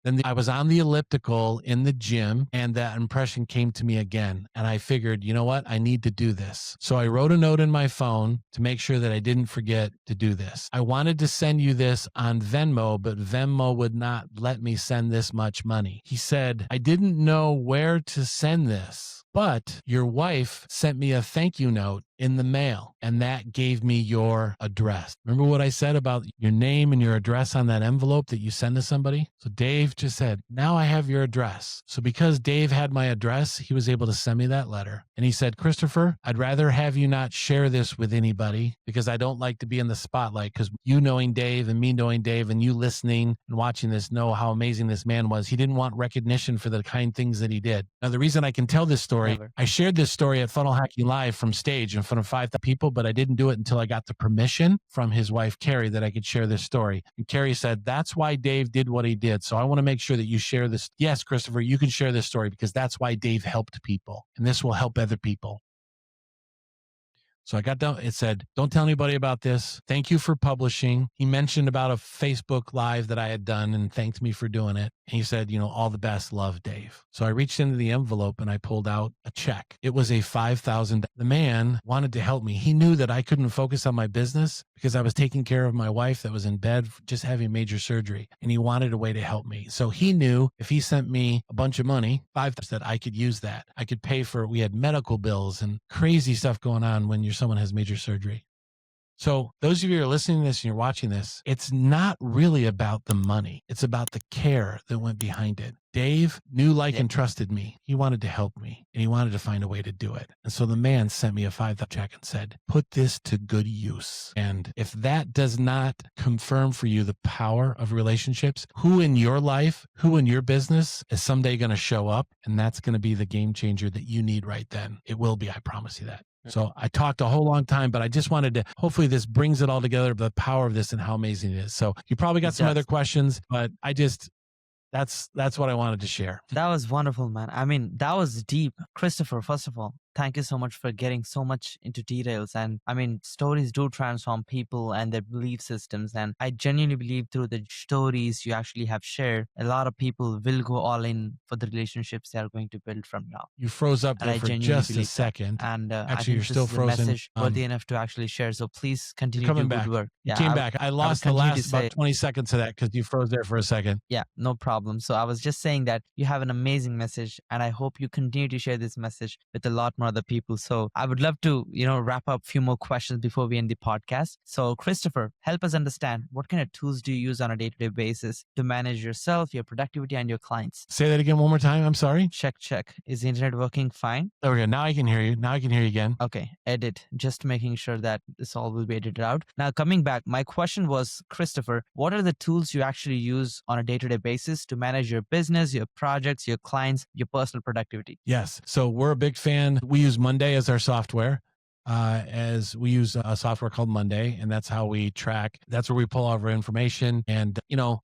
Then I was on the elliptical in the gym, and that impression came to me again. And I figured, you know what? I need to do this. So I wrote a note in my phone to make sure that I didn't forget to do this. I wanted to send you this on Venmo, but Venmo would not let me send this much money. He said, I didn't know where to send this, but your wife sent me a thank you note in the mail, and that gave me your address. Remember what I said about your name and your address on that envelope that you send to somebody? So Dave just said, now I have your address. So because Dave had my address, he was able to send me that letter. And he said, Christopher, I'd rather have you not share this with anybody because I don't like to be in the spotlight, because you knowing Dave and me knowing Dave and you listening and watching this know how amazing this man was. He didn't want recognition for the kind things that he did. Now, the reason I can tell this story, I shared this story at Funnel Hacking Live from stage in front of 5,000 people, but I didn't do it until I got the permission from his wife, Carrie, that I could share this story. And Carrie said, that's why Dave did what he did. So I want to make sure that you share this. Yes, Christopher, you can share this story because that's why Dave helped people. And this will help other people. So I got down, it said, don't tell anybody about this. Thank you for publishing. He mentioned about a Facebook Live that I had done and thanked me for doing it. And he said, all the best, love, Dave. So I reached into the envelope and I pulled out a check. It was a $5,000. The man wanted to help me. He knew that I couldn't focus on my business because I was taking care of my wife that was in bed just having major surgery. And he wanted a way to help me. So he knew if he sent me a bunch of money, $5,000, that I could use that. I could pay for, we had medical bills and crazy stuff going on when someone has major surgery. So those of you who are listening to this and you're watching this, it's not really about the money. It's about the care that went behind it. Dave knew, like, and trusted me. He wanted to help me and he wanted to find a way to do it. And so the man sent me a $5,000 check and said, put this to good use. And if that does not confirm for you the power of relationships, who in your life, who in your business is someday going to show up? And that's going to be the game changer that you need right then. It will be, I promise you that. So I talked a whole long time, but I just wanted to, hopefully this brings it all together, the power of this and how amazing it is. So you probably got some other questions, but that's what I wanted to share. That was wonderful, man. I mean, that was deep. Christopher, first of all, thank you so much for getting so much into details. And I mean, stories do transform people and their belief systems. And I genuinely believe through the stories you actually have shared, a lot of people will go all in for the relationships they are going to build from now. You froze up there for just a second. That. And actually, you're still frozen. Message worthy enough to actually share. So please continue coming to do back. good work. You came back. I lost the last about 20 seconds of that because you froze there for a second. Yeah, no problem. So I was just saying that you have an amazing message, and I hope you continue to share this message with a lot more other people. So I would love to, wrap up a few more questions before we end the podcast. So Christopher, help us understand, what kind of tools do you use on a day-to-day basis to manage yourself, your productivity, and your clients? Say that again one more time. I'm sorry. Check. Is the internet working fine? There we go. Now I can hear you. Again. Okay. Edit. Just making sure that this all will be edited out. Now coming back, my question was, Christopher, what are the tools you actually use on a day-to-day basis to manage your business, your projects, your clients, your personal productivity? Yes. So we're a big fan. We use Monday as our software. As we use a software called Monday, and that's how we track. That's where we pull all of our information. And,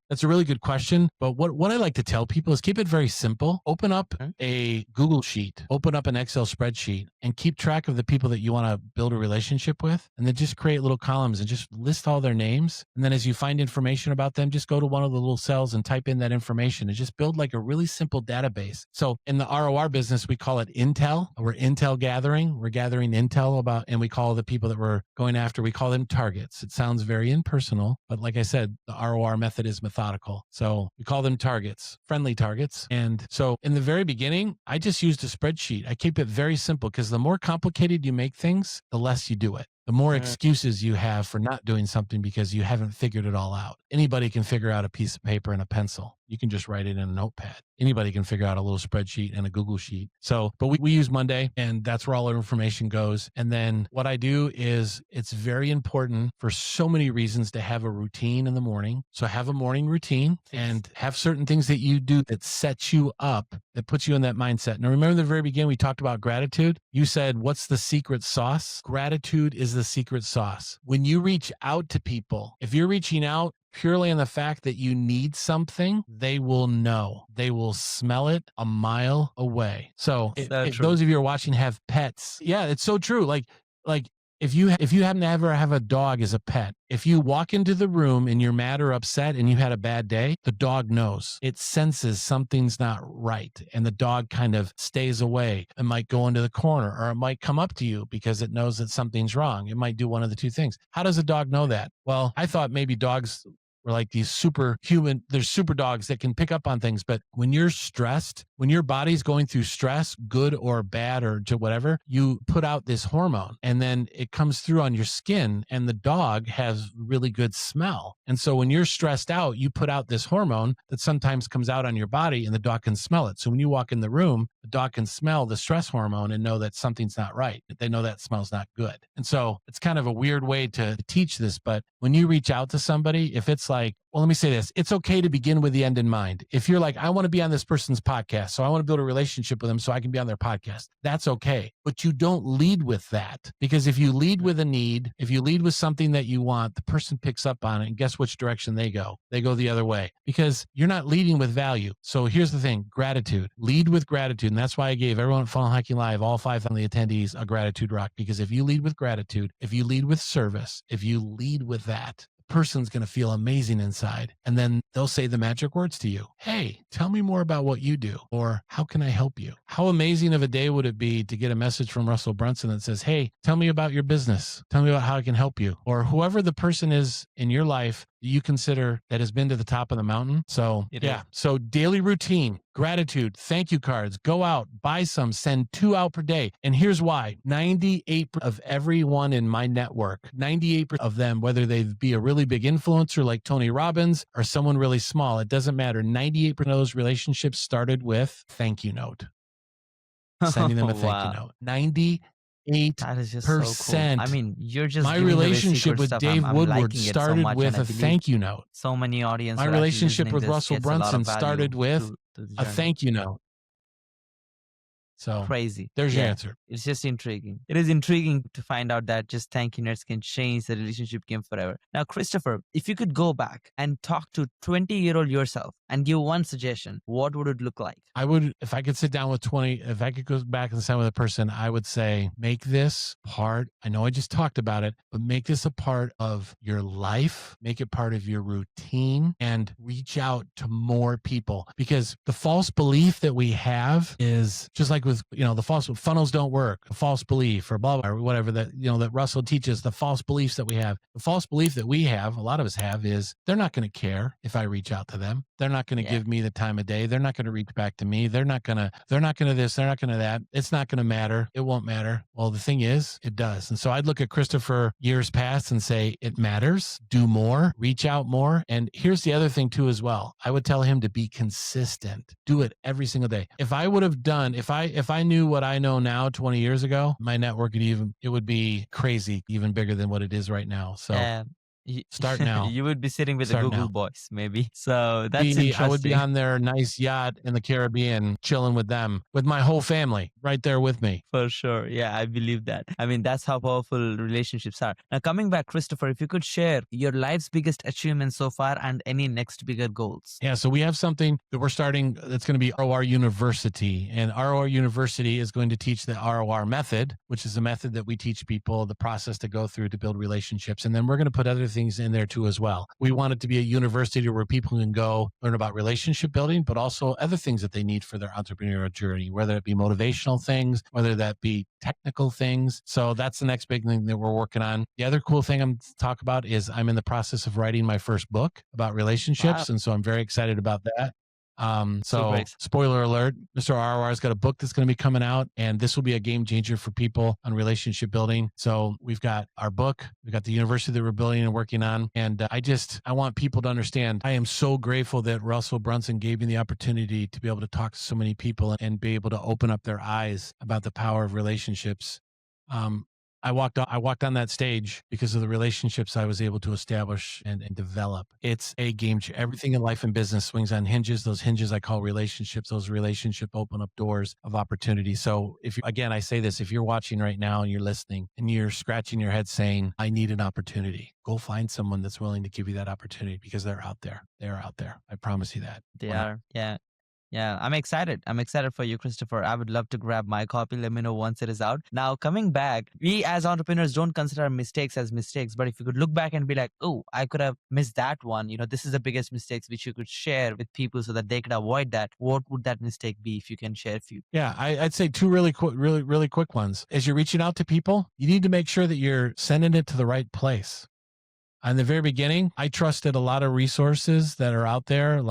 that's a really good question. But what I like to tell people is keep it very simple. Open up a Google Sheet, open up an Excel spreadsheet, and keep track of the people that you want to build a relationship with. And then just create little columns and just list all their names. And then as you find information about them, just go to one of the little cells and type in that information and just build like a really simple database. So in the ROR business, we call it Intel. We're Intel gathering. We're gathering Intel about, and we call the people that we're going after, we call them targets. It sounds very impersonal, but like I said, the ROR method is methodical. So we call them targets, friendly targets. And so in the very beginning, I just used a spreadsheet. I keep it very simple because the more complicated you make things, the less you do it. The more excuses you have for not doing something because you haven't figured it all out. Anybody can figure out a piece of paper and a pencil. You can just write it in a notepad. Anybody can figure out a little spreadsheet and a Google sheet. So, but we use Monday, and that's where all our information goes. And then what I do is it's very important for so many reasons to have a routine in the morning. So have a morning routine and have certain things that you do that sets you up, that puts you in that mindset. Now, remember the very beginning, we talked about gratitude. You said, what's the secret sauce? Gratitude is the secret sauce. When you reach out to people, if you're reaching out purely on the fact that you need something, they will know. They will smell it a mile away. So if those of you who are watching have pets, yeah, it's so true. Like if you happen to ever have a dog as a pet, if you walk into the room and you're mad or upset and you had a bad day, the dog knows. It senses something's not right, and the dog kind of stays away. It might go into the corner, or it might come up to you because it knows that something's wrong. It might do one of the two things. How does a dog know that? Well, I thought maybe dogs were like these superhuman, there's super dogs that can pick up on things. But when you're stressed, when your body's going through stress, good or bad or to whatever, you put out this hormone, and then it comes through on your skin, and the dog has really good smell. And so when you're stressed out, you put out this hormone that sometimes comes out on your body, and the dog can smell it. So when you walk in the room, the dog can smell the stress hormone and know that something's not right. They know that smells not good. And so it's kind of a weird way to teach this, but when you reach out to somebody, if it's like, well, let me say this. It's okay to begin with the end in mind. If you're like, I want to be on this person's podcast, so I want to build a relationship with them so I can be on their podcast, that's okay. But you don't lead with that, because if you lead with a need, if you lead with something that you want, the person picks up on it, and guess which direction they go? They go the other way, because you're not leading with value. So here's the thing, gratitude. Lead with gratitude. And that's why I gave everyone at Funnel Hacking Live, all 5,000 of the attendees, a gratitude rock, because if you lead with gratitude, if you lead with service, if you lead with that, person's going to feel amazing inside. And then they'll say the magic words to you. Hey, tell me more about what you do, or how can I help you? How amazing of a day would it be to get a message from Russell Brunson that says, hey, tell me about your business. Tell me about how I can help you, or whoever the person is in your life you consider that has been to the top of the mountain. So yeah. So daily routine, gratitude, thank you cards, go out, buy some, send 2 out per day. And here's why. 98% of everyone in my network, 98% of them, whether they be a really big influencer like Tony Robbins or someone really small, it doesn't matter. 98% of those relationships started with thank you note. Sending them a thank you note. 98%. That is just so cool. I mean, you're just my relationship with Dave Woodward started with a thank you note. So many audience. My relationship with Russell Brunson started with a thank you note. So crazy. There's your answer. It's just intriguing. It is intriguing to find out that just thank you notes can change the relationship game forever. Now, Christopher, if you could go back and talk to 20-year-old yourself and give one suggestion, what would it look like? I would, if I could sit down with if I could go back and sit with a person, I would say, make this part, I know I just talked about it, but make this a part of your life, make it part of your routine, and reach out to more people. Because the false belief that we have is just like with, the false funnels don't work, a false belief or blah, blah, or whatever that, that Russell teaches, the false beliefs that we have. The false belief that we have, a lot of us have, is they're not going to care if I reach out to them. They're not going to give me the time of day. They're not going to reach back to me. They're not going to this. They're not going to that. It's not going to matter. It won't matter. Well, the thing is, it does. And so I'd look at Christopher years past and say, it matters. Do more, reach out more. And here's the other thing too, as well. I would tell him to be consistent. Do it every single day. If I would have done, if I knew what I know now 20 years ago, my network it would be crazy, even bigger than what it is right now. So start now. You would be sitting with the Google boys, maybe. So that's interesting. I would be on their nice yacht in the Caribbean, chilling with them, with my whole family right there with me. For sure. Yeah, I believe that. I mean, that's how powerful relationships are. Now, coming back, Christopher, if you could share your life's biggest achievements so far and any next bigger goals. Yeah, so we have something that we're starting that's going to be ROR University. And ROR University is going to teach the ROR method, which is a method that we teach people, the process to go through to build relationships. And then we're going to put other things in there too as well. We want it to be a university where people can go learn about relationship building, but also other things that they need for their entrepreneurial journey, whether it be motivational things, whether that be technical things. So that's the next big thing that we're working on. The other cool thing I'm to talk about is I'm in the process of writing my first book about relationships. Wow. And so I'm very excited about that. Super excited. Spoiler alert, Mr. ROR's got a book that's going to be coming out, and this will be a game changer for people on relationship building. So we've got our book, we've got the university that we're building and working on. And I want people to understand, I am so grateful that Russell Brunson gave me the opportunity to be able to talk to so many people and be able to open up their eyes about the power of relationships. I walked on that stage because of the relationships I was able to establish and develop. It's a game changer. Everything in life and business swings on hinges. Those hinges I call relationships. Those relationships open up doors of opportunity. So again, I say this, if you're watching right now and you're listening and you're scratching your head saying, I need an opportunity, go find someone that's willing to give you that opportunity, because they're out there. They're out there. I promise you that. They are. Yeah. Yeah, I'm excited. I'm excited for you, Christopher. I would love to grab my copy. Let me know once it is out. Now, coming back, we as entrepreneurs don't consider our mistakes as mistakes, but if you could look back and be like, oh, I could have missed that one. This is the biggest mistakes which you could share with people so that they could avoid that. What would that mistake be if you can share a few? Yeah, I'd say two really quick ones. As you're reaching out to people, you need to make sure that you're sending it to the right place. In the very beginning, I trusted a lot of resources that are out there.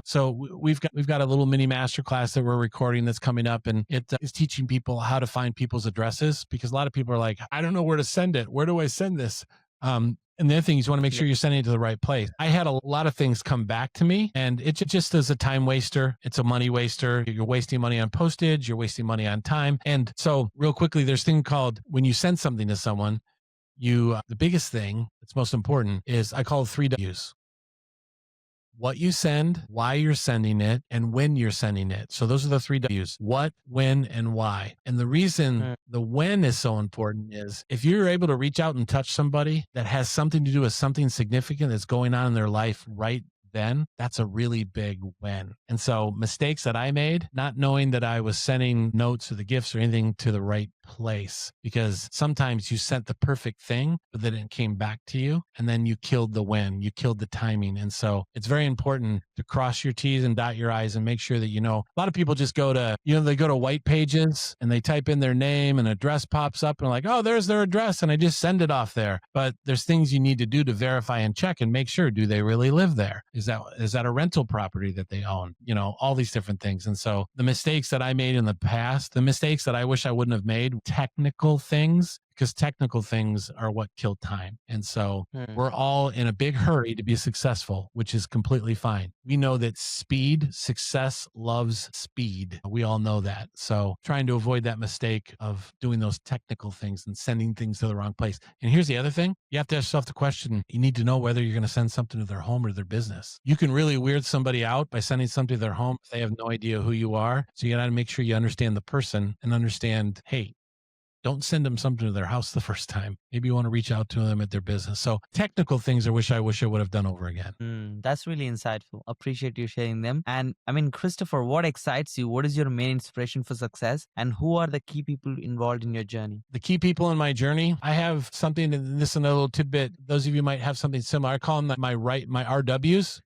So we've got a little mini masterclass that we're recording that's coming up, and it is teaching people how to find people's addresses, because a lot of people are like, I don't know where to send it. Where do I send this? And the other thing is, you want to make sure you're sending it to the right place. I had a lot of things come back to me, and it just is a time waster. It's a money waster. You're wasting money on postage. You're wasting money on time. And so real quickly, there's a thing called, when you send something to someone, the biggest thing that's most important is, I call it 3 W's. What you send, why you're sending it, and when you're sending it. So those are the 3 W's: what, when, and why. And the reason the when is so important is, if you're able to reach out and touch somebody that has something to do with something significant that's going on in their life right then, that's a really big win. And so mistakes that I made, not knowing that I was sending notes or the gifts or anything to the right place, because sometimes you sent the perfect thing, but then it came back to you, and then you killed the win, you killed the timing. And so it's very important to cross your T's and dot your I's and make sure that, a lot of people just go to, they go to white pages and they type in their name and address pops up and like, oh, there's their address, and I just send it off there. But there's things you need to do to verify and check and make sure, do they really live there? Is that a rental property that they own? All these different things. And so the mistakes that I made in the past, the mistakes that I wish I wouldn't have made, technical things, because technical things are what kill time. And so we're all in a big hurry to be successful, which is completely fine. We know that success loves speed. We all know that. So trying to avoid that mistake of doing those technical things and sending things to the wrong place. And here's the other thing. You have to ask yourself the question, you need to know whether you're going to send something to their home or their business. You can really weird somebody out by sending something to their home if they have no idea who you are. So you got to make sure you understand the person and understand, hey, don't send them something to their house the first time. Maybe you want to reach out to them at their business. So technical things I wish I would have done over again. That's really insightful. Appreciate you sharing them. And Christopher, what excites you? What is your main inspiration for success? And who are the key people involved in your journey? The key people in my journey, I have something, and this is a little tidbit. Those of you might have something similar. I call them my RWs.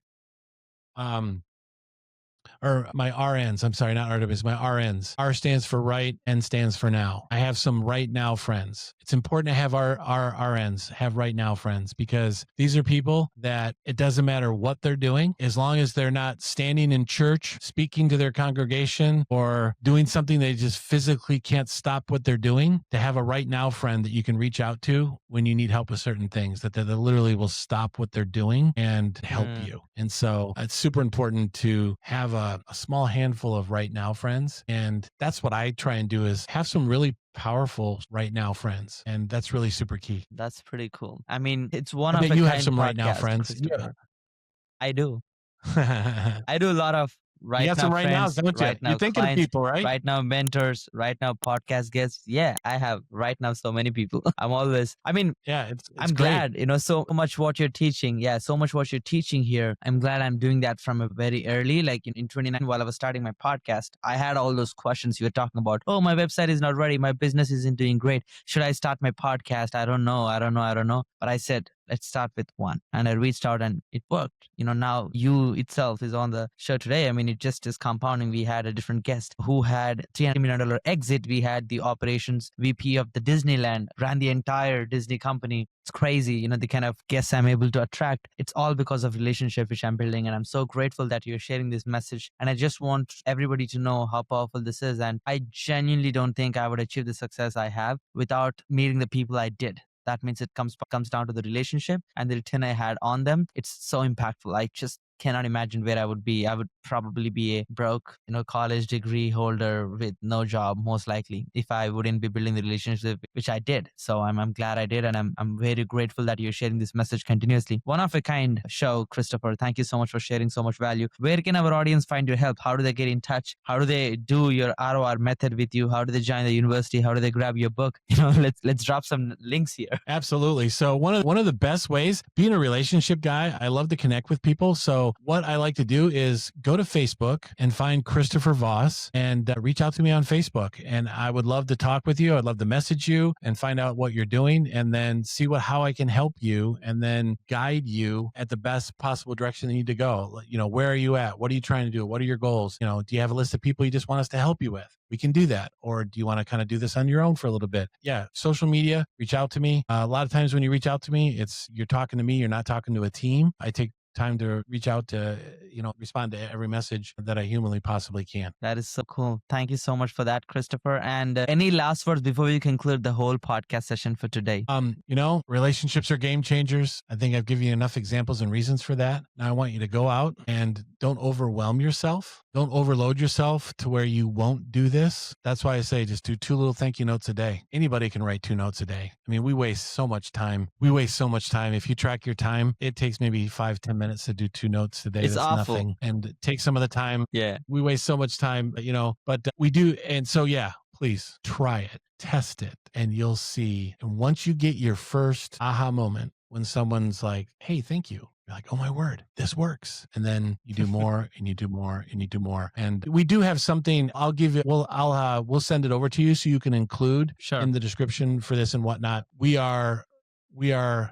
Or my RNs. I'm sorry, not RWs, my RNs. R stands for right, N stands for now. I have some right now friends. It's important to have our RNs, have right now friends, because these are people that it doesn't matter what they're doing, as long as they're not standing in church, speaking to their congregation, or doing something they just physically can't stop what they're doing, to have a right now friend that you can reach out to when you need help with certain things, that they literally will stop what they're doing and help you. And so it's super important to have a small handful of right now friends. And that's what I try and do, is have some really powerful right now friends. And that's really super key. That's pretty cool. It's one of a you kind have some right now podcast, friends. Yeah. I do. I do a lot of right you got now some right friends, now, don't you? right now You're thinking of clients, people, right? right now mentors, right now podcast guests. Yeah, I have right now so many people. I'm always, Yeah, it's I'm great. glad, so much what you're teaching. Yeah, so much what you're teaching here. I'm glad I'm doing that from a very early, like in 29, while I was starting my podcast. I had all those questions you were talking about. Oh, my website is not ready. My business isn't doing great. Should I start my podcast? I don't know. But I said, let's start with one. And I reached out and it worked. Now you itself is on the show today. I mean, it just is compounding. We had a different guest who had $300 million exit. We had the operations VP of the Disneyland, ran the entire Disney company. It's crazy, the kind of guests I'm able to attract. It's all because of relationship which I'm building. And I'm so grateful that you're sharing this message. And I just want everybody to know how powerful this is. And I genuinely don't think I would achieve the success I have without meeting the people I did. That means it comes down to the relationship and the return I had on them. It's so impactful. I just cannot imagine where I would be. I would probably be a broke, college degree holder with no job, most likely, if I wouldn't be building the relationship, which I did. So I'm glad I did. And I'm very grateful that you're sharing this message continuously. One of a kind show, Christopher. Thank you so much for sharing so much value. Where can our audience find your help? How do they get in touch? How do they do your ROR method with you? How do they join the university? How do they grab your book? Let's drop some links here. Absolutely. So one of the best ways, being a relationship guy, I love to connect with people. So what I like to do is go to Facebook and find Christopher Vos and reach out to me on Facebook. And I would love to talk with you. I'd love to message you and find out what you're doing and then see how I can help you and then guide you at the best possible direction you need to go. Where are you at? What are you trying to do? What are your goals? Do you have a list of people you just want us to help you with? We can do that. Or do you want to kind of do this on your own for a little bit? Yeah. Social media, reach out to me. A lot of times when you reach out to me, you're talking to me. You're not talking to a team. I take time to reach out to, respond to every message that I humanly possibly can. That is so cool. Thank you so much for that, Christopher. And any last words before we conclude the whole podcast session for today? Relationships are game changers. I think I've given you enough examples and reasons for that. Now I want you to go out and don't overwhelm yourself. Don't overload yourself to where you won't do this. That's why I say just do 2 little thank you notes a day. Anybody can write 2 notes a day. I mean, we waste so much time. If you track your time, it takes maybe 5-10 minutes to do 2 notes a day. It's That's awful. nothing. And take some of the time. Yeah. We waste so much time, but we do. And so, yeah, please try it, test it, and you'll see. And once you get your first aha moment, when someone's like, hey, thank you. You're like, oh my word, this works. And then you do more and you do more and you do more. And we do have something I'll give you. We'll send it over to you so you can include in the description for this and whatnot. We are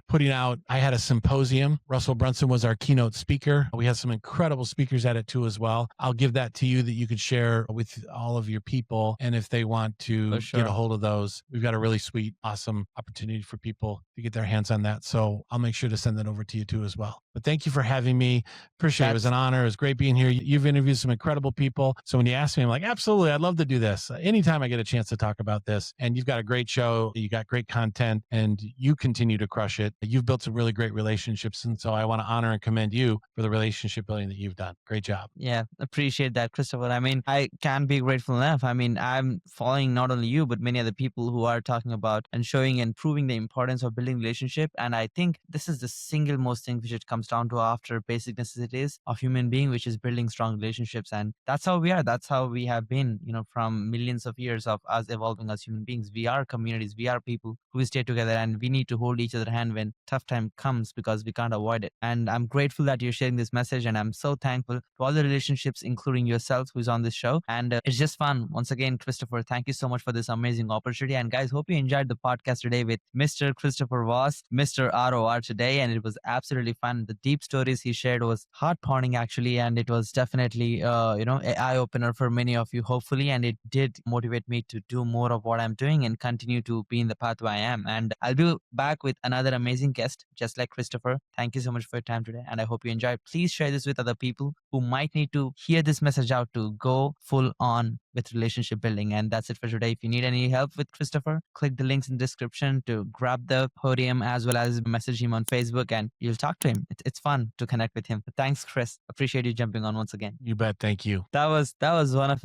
putting out, I had a symposium. Russell Brunson was our keynote speaker. We had some incredible speakers at it too as well. I'll give that to you that you could share with all of your people. And if they want to get a hold of those, we've got a really sweet, awesome opportunity for people to get their hands on that. So I'll make sure to send that over to you too as well. But thank you for having me. Appreciate it. It was an honor. It was great being here. You've interviewed some incredible people. So when you asked me, I'm like, absolutely, I'd love to do this. Anytime I get a chance to talk about this. And you've got a great show. You got great content and you continue to crush it. You've built some really great relationships. And so I want to honor and commend you for the relationship building that you've done. Great job. Yeah, appreciate that, Christopher. I mean, I can't be grateful enough. I mean, I'm following not only you, but many other people who are talking about and showing and proving the importance of building relationship. And I think this is the single most thing which it comes down to after basic necessities of human being, which is building strong relationships. And that's how we are. That's how we have been, from millions of years of us evolving as human beings. We are communities. We are people who stay together and we need to hold each other hand when tough time comes because we can't avoid it. And I'm grateful that you're sharing this message. And I'm so thankful to all the relationships, including yourself who's on this show. And it's just fun. Once again, Christopher, thank you so much for this amazing opportunity. And guys, hope you enjoyed the podcast today with Mr. Christopher Vos, Mr. ROR today. And it was absolutely fun. The deep stories he shared was heart-pounding actually. And it was definitely, an eye-opener for many of you, hopefully. And it did motivate me to do more of what I'm doing and continue to be in the path where I am. And I'll be back with another amazing guest, just like Christopher. Thank you so much for your time today. And I hope you enjoyed. Please share this with other people who might need to hear this message out to go full on with relationship building. And that's it for today. If you need any help with Christopher, click the links in the description to grab the podium as well as message him on Facebook and you'll talk to him. It's fun to connect with him. But thanks, Chris. Appreciate you jumping on once again. You bet. Thank you. That was one of a